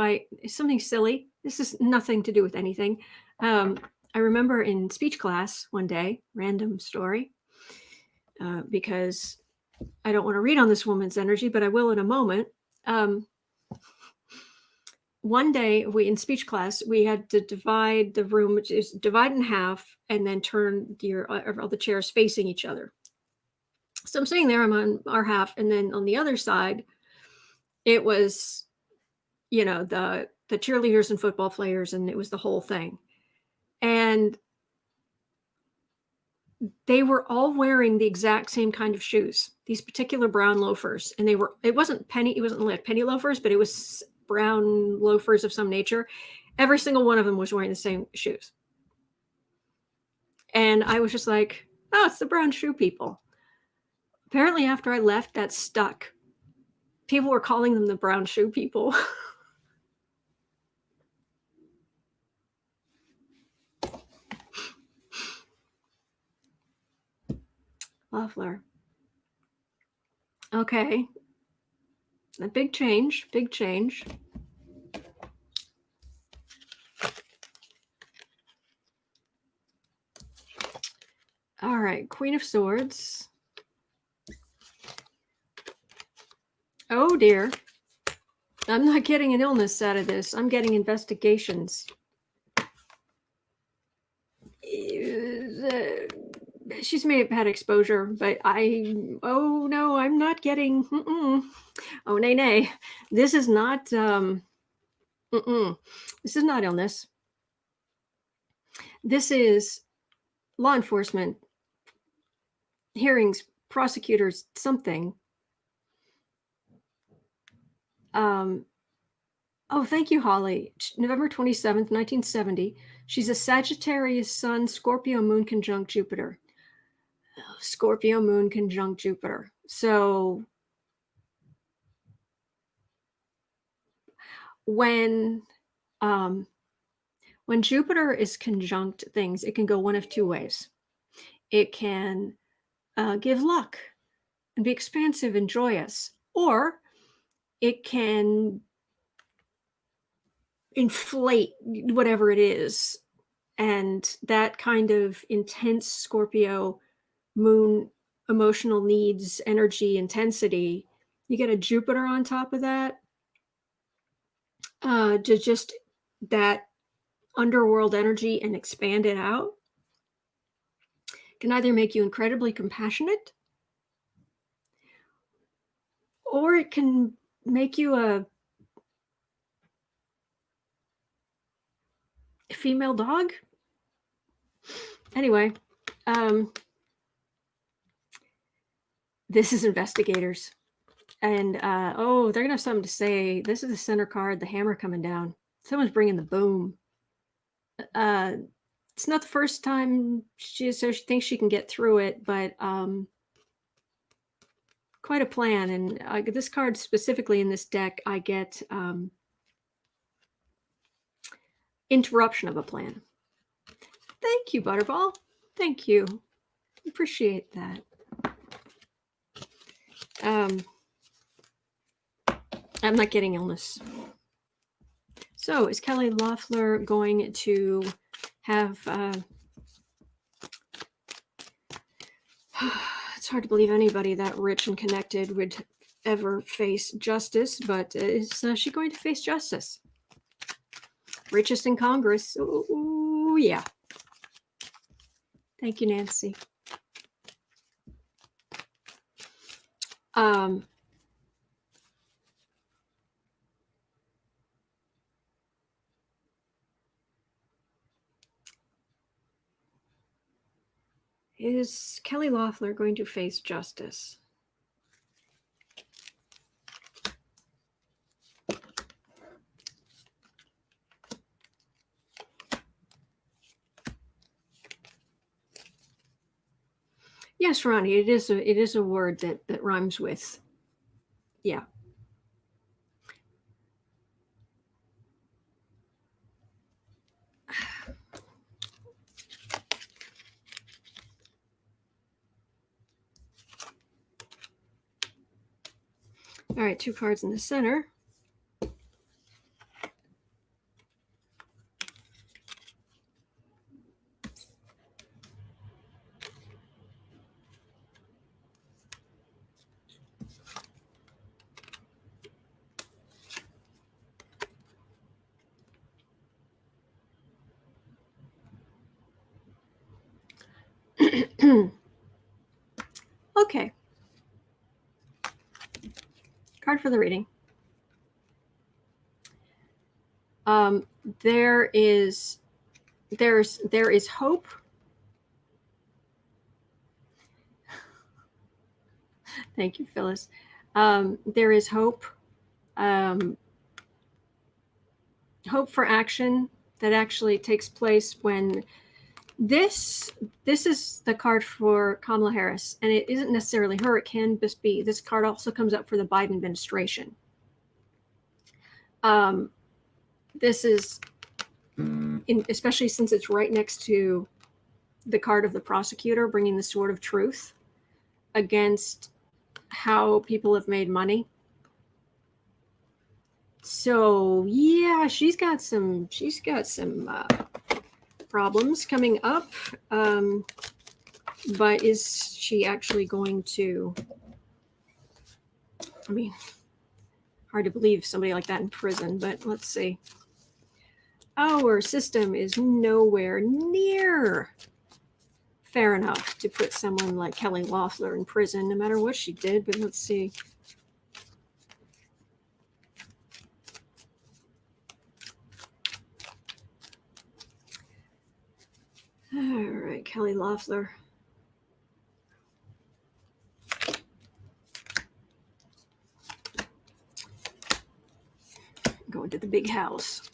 something silly. This is nothing to do with anything. I remember in speech class one day, random story, because I don't want to read on this woman's energy, but I will in a moment. One day in speech class, we had to divide the room, which is divide in half, and then turn all the chairs facing each other. So I'm sitting there, I'm on our half, and then on the other side, it was, the cheerleaders and football players, and it was the whole thing. And they were all wearing the exact same kind of shoes, these particular brown loafers. And it wasn't like penny loafers, but it was brown loafers of some nature. Every single one of them was wearing the same shoes. And I was just like, oh, it's the brown shoe people. Apparently, after I left, that stuck. People were calling them the brown shoe people. Loeffler. Okay. A big change. All right, Queen of Swords. Oh dear. I'm not getting an illness out of this. I'm getting investigations. she's may have had exposure, but oh no, I'm not getting, oh, nay, nay. This is not, this is not illness. This is law enforcement, hearings, prosecutors, something. Oh, thank you, Holly. November 27th, 1970. She's a Sagittarius Sun, Scorpio Moon conjunct Jupiter. Oh, Scorpio Moon conjunct Jupiter. So when Jupiter is conjunct things, it can go one of two ways. It can give luck and be expansive and joyous, or it can inflate whatever it is. And that kind of intense Scorpio moon emotional needs, energy, intensity, you get a Jupiter on top of that, to just that underworld energy and expand it out, can either make you incredibly compassionate, or it can make you a female dog. Anyway, this is investigators. And oh, they're gonna have something to say. This is the center card, the hammer coming down. Someone's bringing the boom. It's not the first time she thinks she can get through it, but quite a plan. And this card specifically in this deck, I get interruption of a plan. Thank you, Butterball. Thank you. Appreciate that. I'm not getting illness. So is Kelly Loeffler going to have it's hard to believe anybody that rich and connected would ever face justice, but is she going to face justice? Richest in Congress. Oh, yeah. Thank you, Nancy. Is Kelly Loeffler going to face justice? Yes, Ronnie, it is a word that rhymes with, yeah. All right, two cards in the center. Okay. Card for the reading. There is hope. Thank you, Phyllis. There is hope. Hope for action that actually takes place when this is the card for Kamala Harris, and it isn't necessarily her. It can just be. This card also comes up for the Biden administration. This is, especially since it's right next to the card of the prosecutor, bringing the sword of truth against how people have made money. So yeah, she's got some problems coming up. But is she actually going to? I mean, hard to believe somebody like that in prison, but let's see. Our system is nowhere near fair enough to put someone like Kelly Loeffler in prison, no matter what she did. But let's see. All right, Kelly Loeffler. Going to the big house.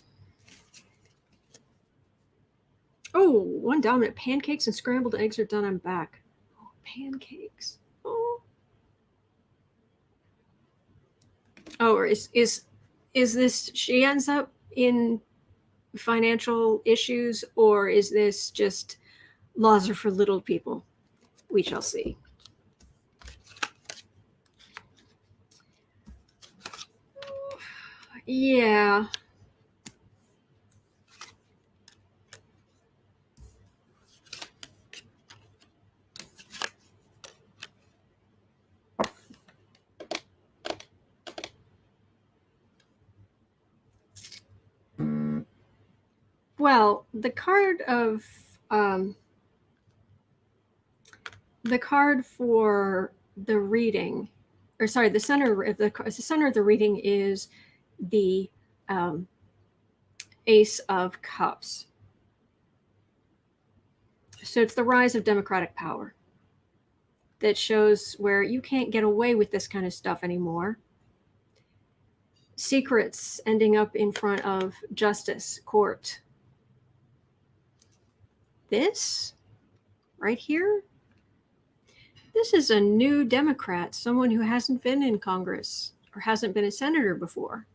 Oh, one dominant. Pancakes and scrambled eggs are done. I'm back. Oh, pancakes. Oh. Oh, or is this, she ends up in financial issues, or is this just laws are for little people? We shall see. Yeah. Well, the card for the reading, or sorry, the center of the reading is the Ace of Cups. So it's the rise of democratic power that shows where you can't get away with this kind of stuff anymore. Secrets ending up in front of justice, court. This right here, this is a new Democrat, someone who hasn't been in Congress or hasn't been a senator before.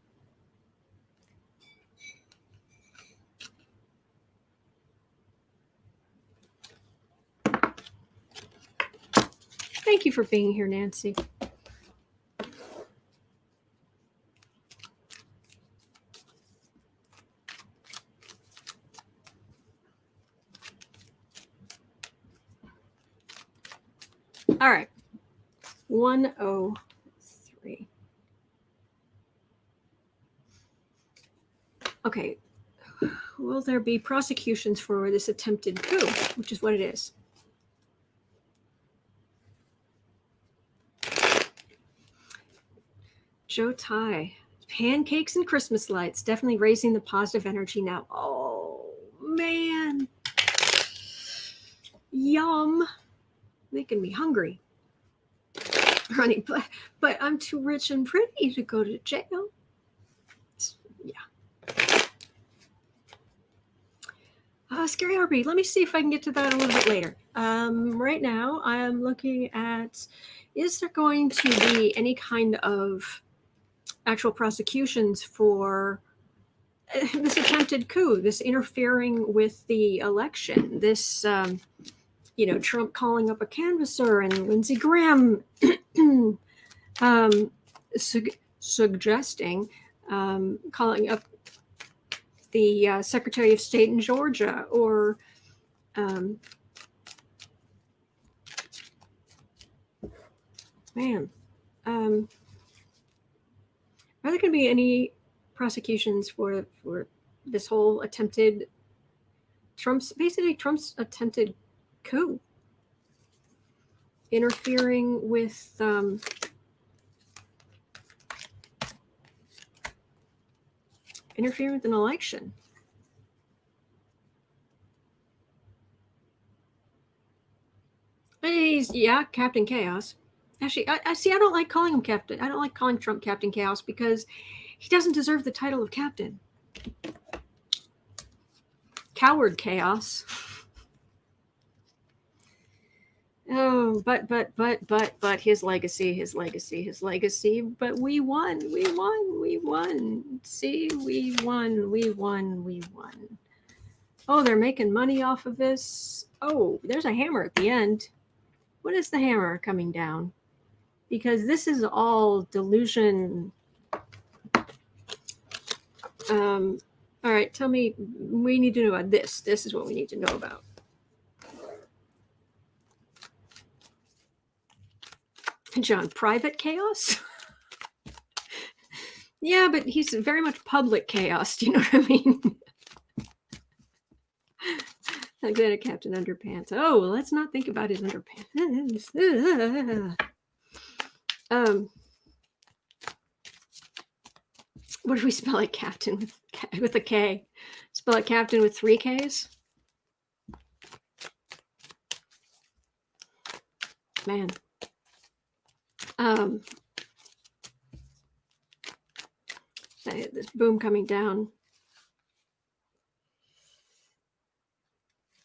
Thank you for being here, Nancy. All right. 103. Okay. Will there be prosecutions for this attempted coup, which is what it is? Joe Tai. Pancakes and Christmas lights. Definitely raising the positive energy now. Oh, man. Yum. Making me hungry. Honey, but I'm too rich and pretty to go to jail. Yeah. Scary Harpy. Let me see if I can get to that a little bit later. Right now, I'm looking at, is there going to be any kind of actual prosecutions for this attempted coup, this interfering with the election, this, Trump calling up a canvasser and Lindsey Graham suggesting calling up the Secretary of State in Georgia, or are there going to be any prosecutions for this whole attempted Trump's attempted coup, interfering with an election? Yeah, Captain Chaos. Actually, I see. I don't like calling him Captain. I don't like calling Trump Captain Chaos because he doesn't deserve the title of Captain. Coward Chaos. Oh, but his legacy. But we won. See, we won. Oh, they're making money off of this. Oh, there's a hammer at the end. What is the hammer coming down? Because this is all delusion. All right, tell me, we need to know about this. This is what we need to know about. John, private chaos? Yeah, but he's very much public chaos. Do you know what I mean? Alexander Captain Underpants. Oh, well, let's not think about his underpants. What do we spell it? Captain with a K. Spell it Captain with 3 Ks. Man. This boom coming down.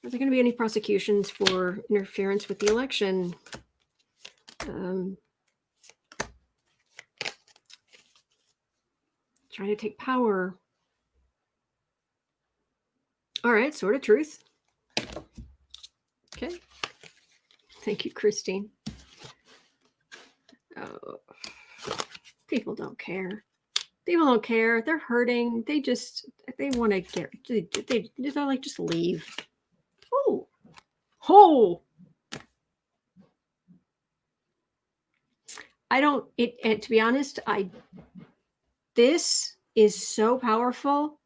Are there going to be any prosecutions for interference with the election? Trying to take power. All right, Sword of Truth. Okay. Thank you, Christine. Oh, people don't care. People don't care. They're hurting. They want to get, they're like, just leave. Oh. Oh. And to be honest, this is so powerful.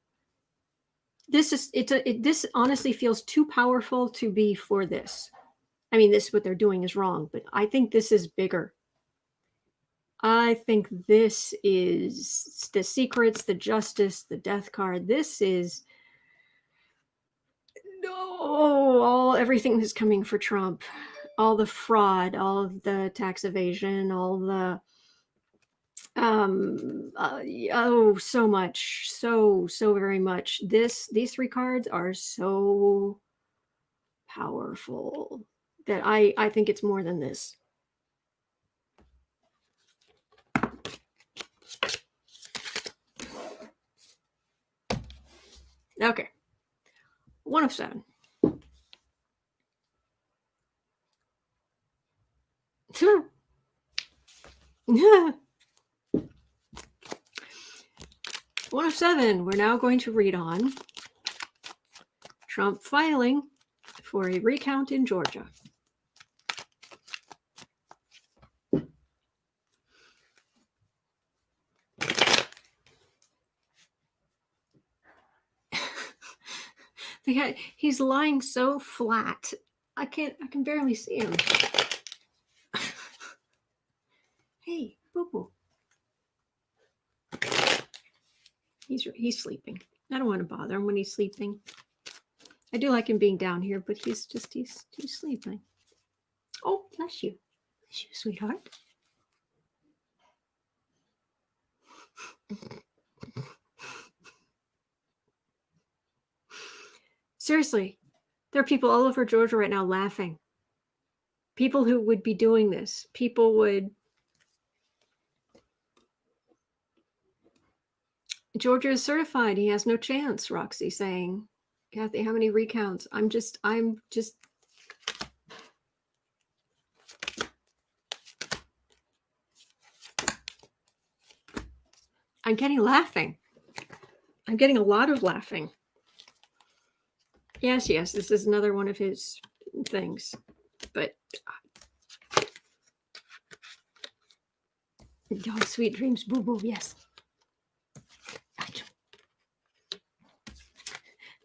This honestly feels too powerful to be for this. I mean, what they're doing is wrong, but I think this is bigger. I think this is the secrets, the justice, the death card. This is everything that's coming for Trump, all the fraud, all of the tax evasion, all the so much, so very much. These 3 cards are so powerful that I think it's more than this. Okay. 1 of 7. Yeah. 1 of 7. We're now going to read on Trump filing for a recount in Georgia. He's lying so flat. I can barely see him. Hey, boo-boo. He's sleeping. I don't want to bother him when he's sleeping. I do like him being down here, but he's sleeping. Oh, bless you. Bless you, sweetheart. Seriously, there are people all over Georgia right now laughing. People who would be doing this. People would. Georgia is certified. He has no chance, Roxy saying. Kathy, how many recounts? I'm just. I'm getting laughing. I'm getting a lot of laughing. Yes, this is another one of his things. But oh, sweet dreams, boo-boo, yes.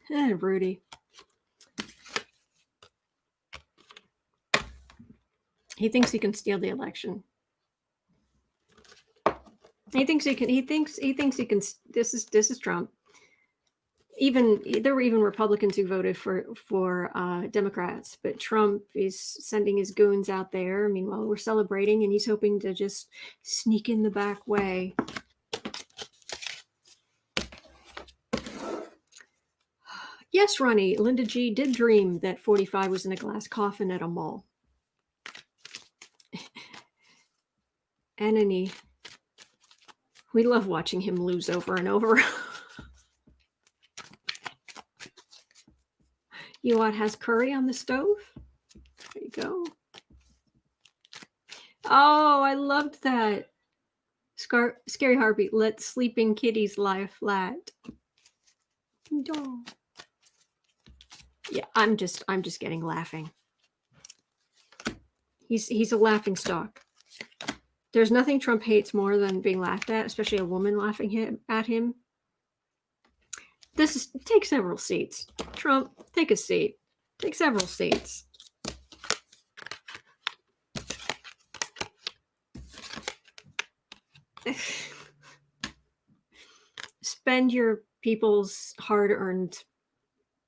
Rudy. He thinks he can steal the election. He thinks he can. This is Trump. There were even Republicans who voted for Democrats, but Trump is sending his goons out there. Meanwhile, we're celebrating, and he's hoping to just sneak in the back way. Yes, Ronnie, Linda G did dream that 45 was in a glass coffin at a mall. Anony, we love watching him lose over and over. You what has curry on the stove? There you go. Oh, I loved that. Scary Heartbeat, let sleeping kitties lie flat. Oh. Yeah, I'm just getting laughing. He's a laughing stock. There's nothing Trump hates more than being laughed at, especially a woman laughing at him. Take several seats. Trump, take a seat. Take several states. Spend your people's hard-earned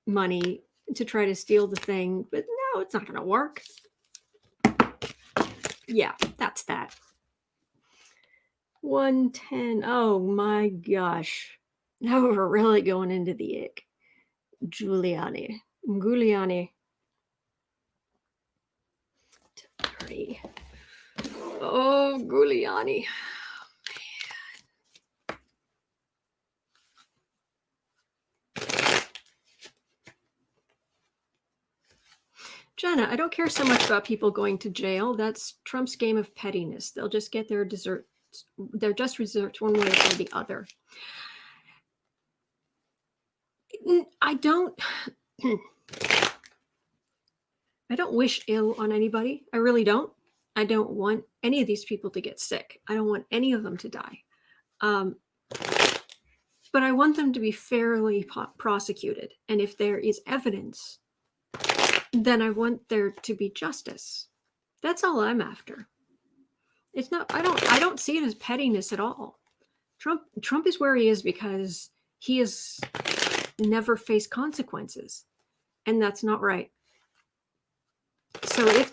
money to try to steal the thing, but no, it's not going to work. Yeah, that's that. 110. Oh my gosh. Now we're really going into the ick. Giuliani. Dirty. Oh, Giuliani. Jenna, I don't care so much about people going to jail. That's Trump's game of pettiness. They'll just get their dessert. They're just reserved one way or the other. I don't wish ill on anybody. I really don't. I don't want any of these people to get sick. I don't want any of them to die. But I want them to be fairly prosecuted. And if there is evidence, then I want there to be justice. That's all I'm after. It's not, I don't see it as pettiness at all. Trump is where he is because he has never faced consequences. And that's not right. So if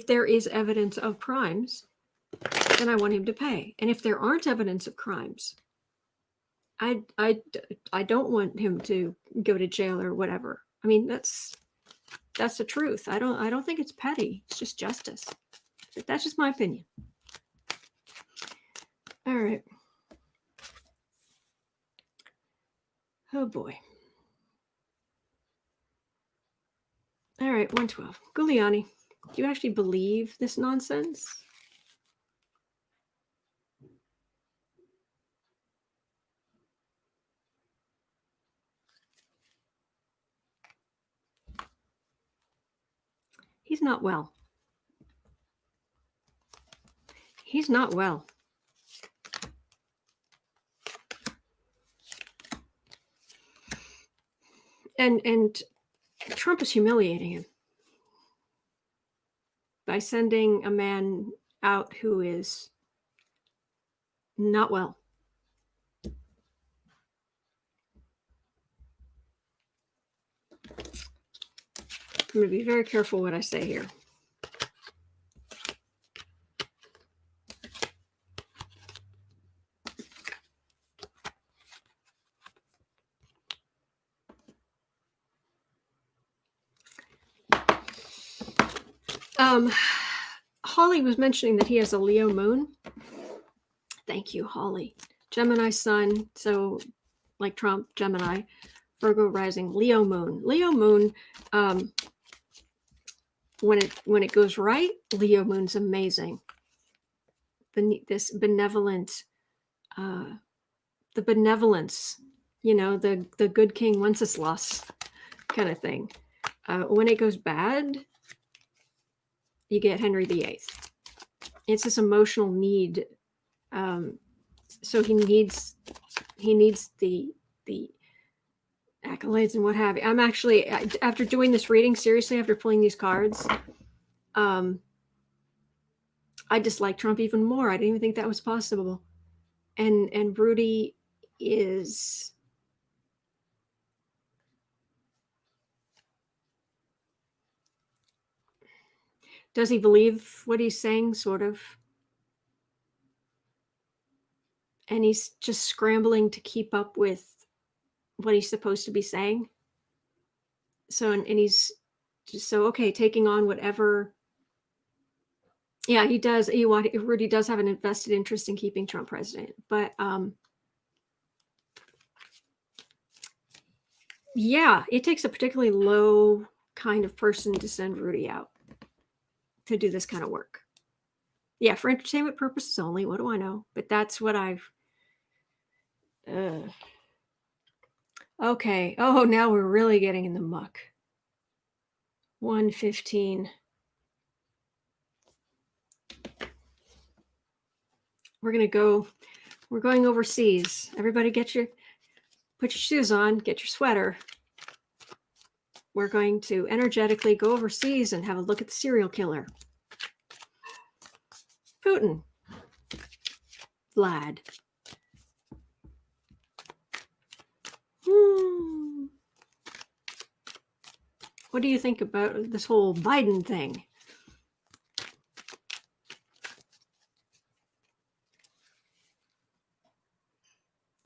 there is evidence of crimes, then I want him to pay. And if there aren't evidence of crimes, I don't want him to go to jail or whatever. I mean, that's the truth. I don't think it's petty. It's just justice. That's just my opinion. All right. Oh boy. All right, 112. Giuliani, do you actually believe this nonsense? He's not well. He's not well. And Trump is humiliating him by sending a man out who is not well. I'm going to be very careful what I say here. Holly was mentioning that he has a Leo moon. Thank you, Holly. Gemini sun, so like Trump, Gemini, Virgo rising, Leo moon. Leo moon, when it goes right, Leo moon's amazing. This benevolent, the benevolence, the good King Wenceslas kind of thing. When it goes bad, you get Henry VIII. It's this emotional need. So he needs the accolades and what have you. I'm actually, after doing this reading, seriously, after pulling these cards, I dislike Trump even more. I didn't even think that was possible. And Rudy is... Does he believe what he's saying, sort of? And he's just scrambling to keep up with what he's supposed to be saying. So, and he's just taking on whatever. Yeah, he does. Rudy does have an invested interest in keeping Trump president. But yeah, it takes a particularly low kind of person to send Rudy out to do this kind of work. Yeah, for entertainment purposes only. What do I know? But that's what I've... Okay. Oh, now we're really getting in the muck. 115. We're going overseas. Everybody put your shoes on, get your sweater. We're going to energetically go overseas and have a look at the serial killer. Putin. Vlad. What do you think about this whole Biden thing?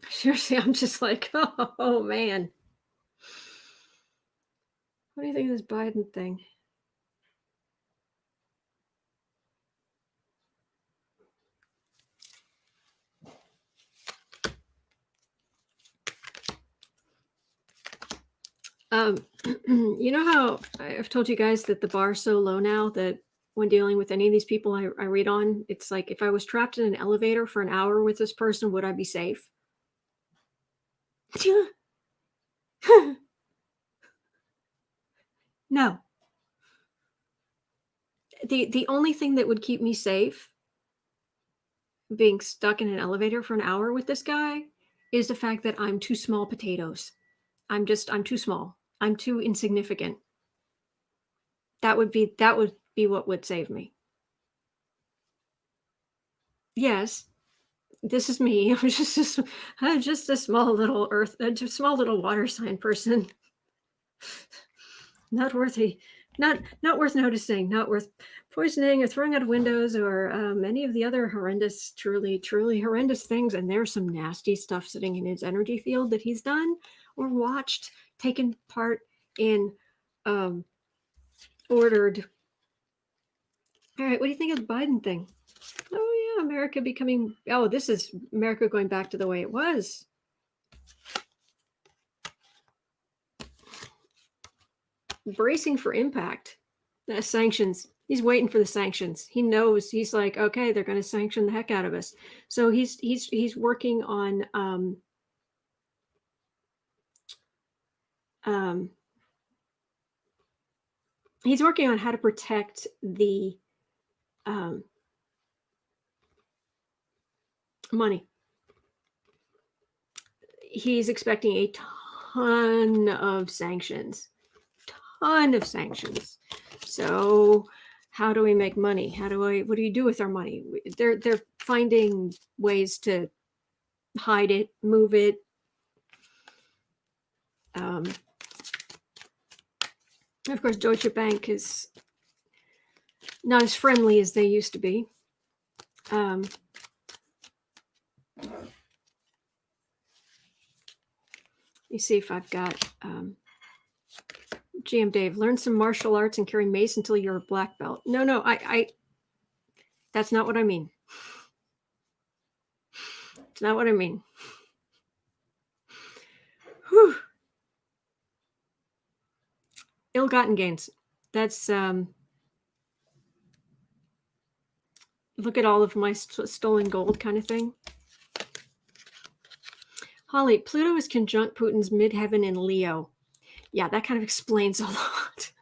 Seriously, I'm just like, oh man. What do you think of this Biden thing? You know how I've told you guys that the bar is so low now that when dealing with any of these people I read on, it's like if I was trapped in an elevator for an hour with this person, would I be safe? No. The only thing that would keep me safe being stuck in an elevator for an hour with this guy is the fact that I'm too small potatoes. I'm too small. I'm too insignificant. That would be what would save me. Yes, this is me. I'm just a small little small little water sign person. Not worthy, not worth noticing, not worth poisoning or throwing out of windows or any of the other horrendous, truly horrendous things. And there's some nasty stuff sitting in his energy field that he's done or watched, taken part in, ordered. All right, what do you think of the Biden thing? Oh yeah, America becoming. Oh, this is America going back to the way it was. Bracing for impact. Sanctions. He's waiting for the sanctions. He knows. He's like, okay, they're going to sanction the heck out of us. So he's working on he's working on how to protect the money. He's expecting a ton of sanctions. So how do we make money? What do you do with our money? They're finding ways to hide it, move it. Of course, Deutsche Bank is not as friendly as they used to be. Let me see if I've got GM Dave. Learn some martial arts and carry mace until you're a black belt. No, I that's not what I mean. It's not what I mean. Whew. Ill-gotten gains. That's look at all of my stolen gold kind of thing. Holly, Pluto is conjunct Putin's midheaven in Leo. Yeah, that kind of explains a lot.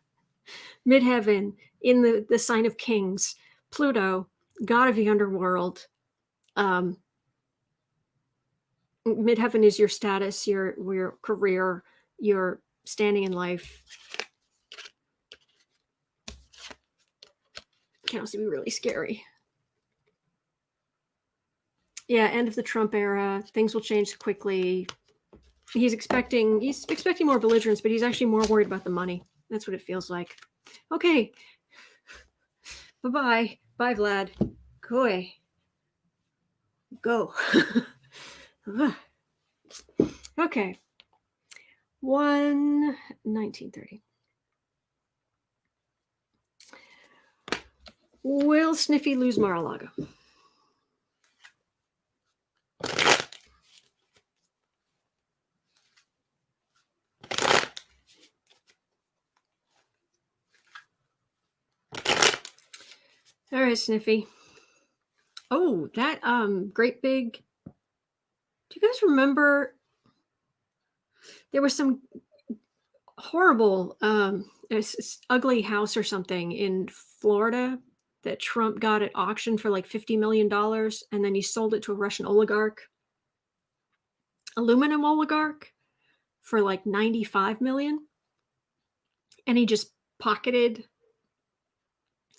Midheaven in the sign of kings. Pluto, god of the underworld. Midheaven is your status, your career, your standing in life. Can also be really scary. Yeah, end of the Trump era. Things will change quickly. He's expecting more belligerence, but he's actually more worried about the money. That's what it feels like. Okay. Bye-bye. Bye, Vlad. Go away. Go. Okay. 1930. Will Sniffy lose Mar-a-Lago? All right, Sniffy. Oh, that great big. Do you guys remember there was some horrible ugly house or something in Florida that Trump got at auction for like $50 million, and then he sold it to a Russian aluminum oligarch for like $95 million? and he just pocketed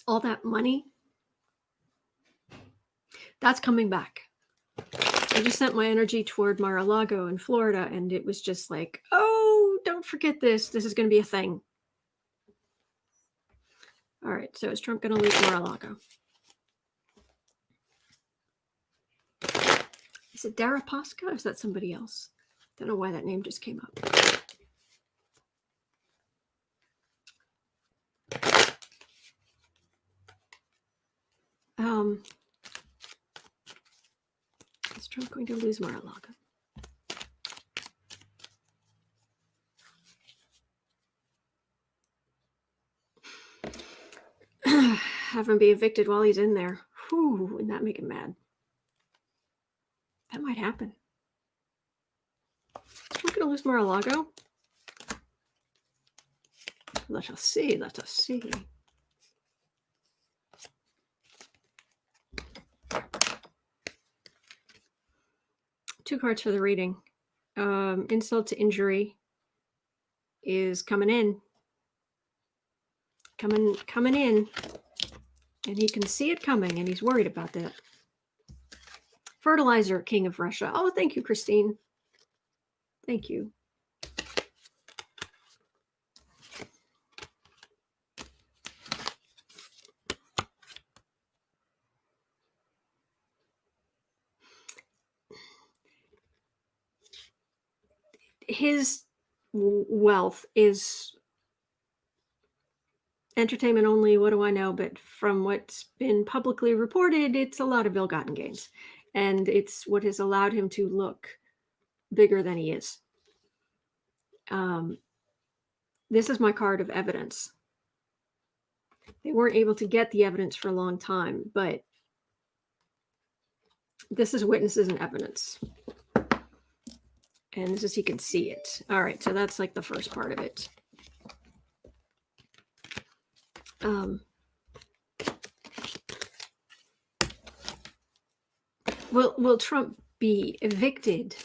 all that money. That's coming back. I just sent my energy toward Mar-a-Lago in Florida, and it was just like, oh, don't forget this. This is going to be a thing. All right, so is Trump going to lose Mar-a-Lago? Is it Deripaska or is that somebody else? Don't know why that name just came up. Is Trump going to lose Mar-a-Lago? Have him be evicted while he's in there. Whew, wouldn't that make him mad? That might happen. Is Trump going to lose Mar-a-Lago? Let us see. Let us see. Two cards for the reading. Insult to injury is coming in. Coming in. And he can see it coming, and he's worried about that. Fertilizer, King of Russia. Oh, thank you, Christine. Thank you. His wealth is entertainment only. What do I know? But from what's been publicly reported, it's a lot of ill-gotten gains. And it's what has allowed him to look bigger than he is. This is my card of evidence. They weren't able to get the evidence for a long time, but this is witnesses and evidence. And this is, he can see it. All right, so that's like the first part of it. Will Trump be evicted?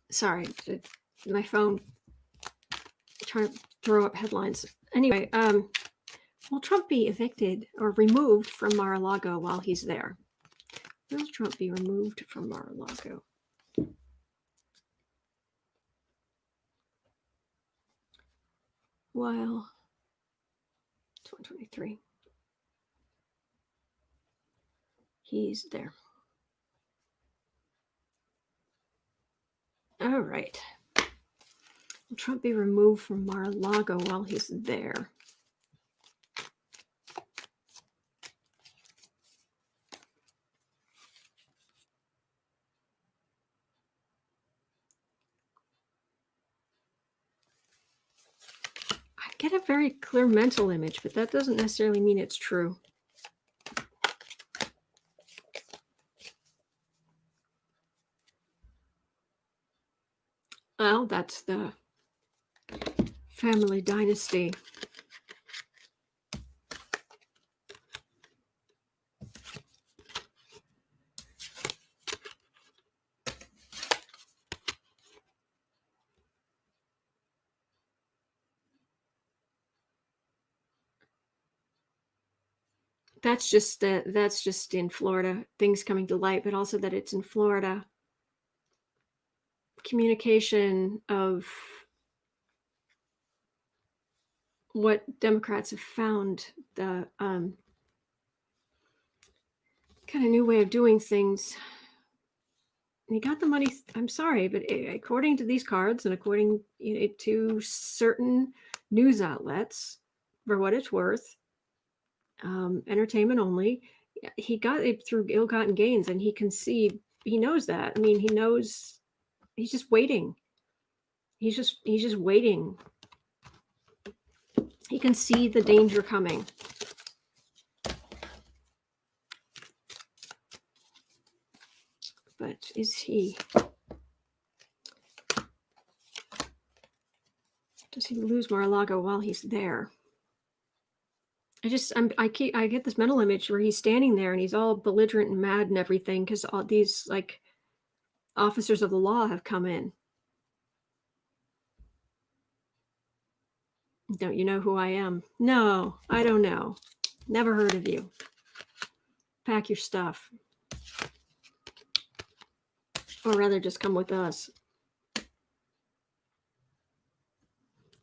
Sorry, my phone trying to throw up headlines. Anyway, will Trump be evicted or removed from Mar-a-Lago while he's there? Will Trump be removed from Mar-a-Lago? While 2023, he's there. All right. Will Trump be removed from Mar-a-Lago while he's there? I get a very clear mental image, but that doesn't necessarily mean it's true. Well, that's the family dynasty. That's just in Florida, things coming to light, but also that it's in Florida. Communication of what Democrats have found, the kind of new way of doing things. He got the money. I'm sorry, but according to these cards and according to certain news outlets, for what it's worth, entertainment only, he got it through ill-gotten gains, and he can see. He knows that. I mean, he knows. He's just waiting. He's just waiting. He can see the danger coming. But is he? Does he lose Mar-a-Lago while he's there? I get this mental image where he's standing there and he's all belligerent and mad and everything because all these like officers of the law have come in. Don't you know who I am? No, I don't know. Never heard of you. Pack your stuff. Or rather, just come with us.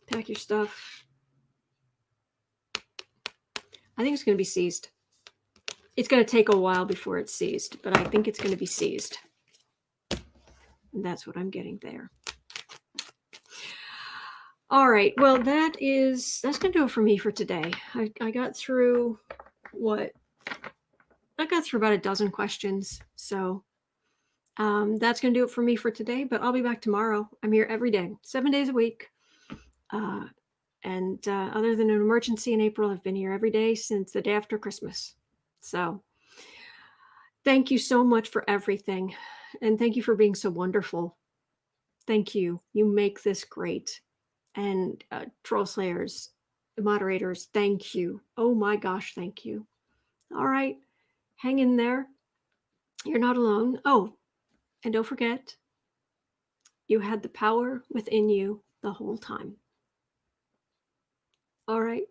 Pack your stuff. I think it's going to be seized. It's going to take a while before it's seized, but I think it's going to be seized. And that's what I'm getting there. All right. Well, that's going to do it for me for today. I got through I got through about a dozen questions. So that's going to do it for me for today, but I'll be back tomorrow. I'm here every day, 7 days a week. And other than an emergency in April, I've been here every day since the day after Christmas. So thank you so much for everything. And thank you for being so wonderful. Thank you. You make this great. And troll slayers, moderators, thank you. Oh my gosh, thank you. All right. Hang in there. You're not alone. Oh, and don't forget, you had the power within you the whole time. All right.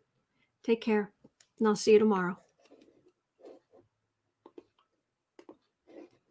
Take care. And I'll see you tomorrow.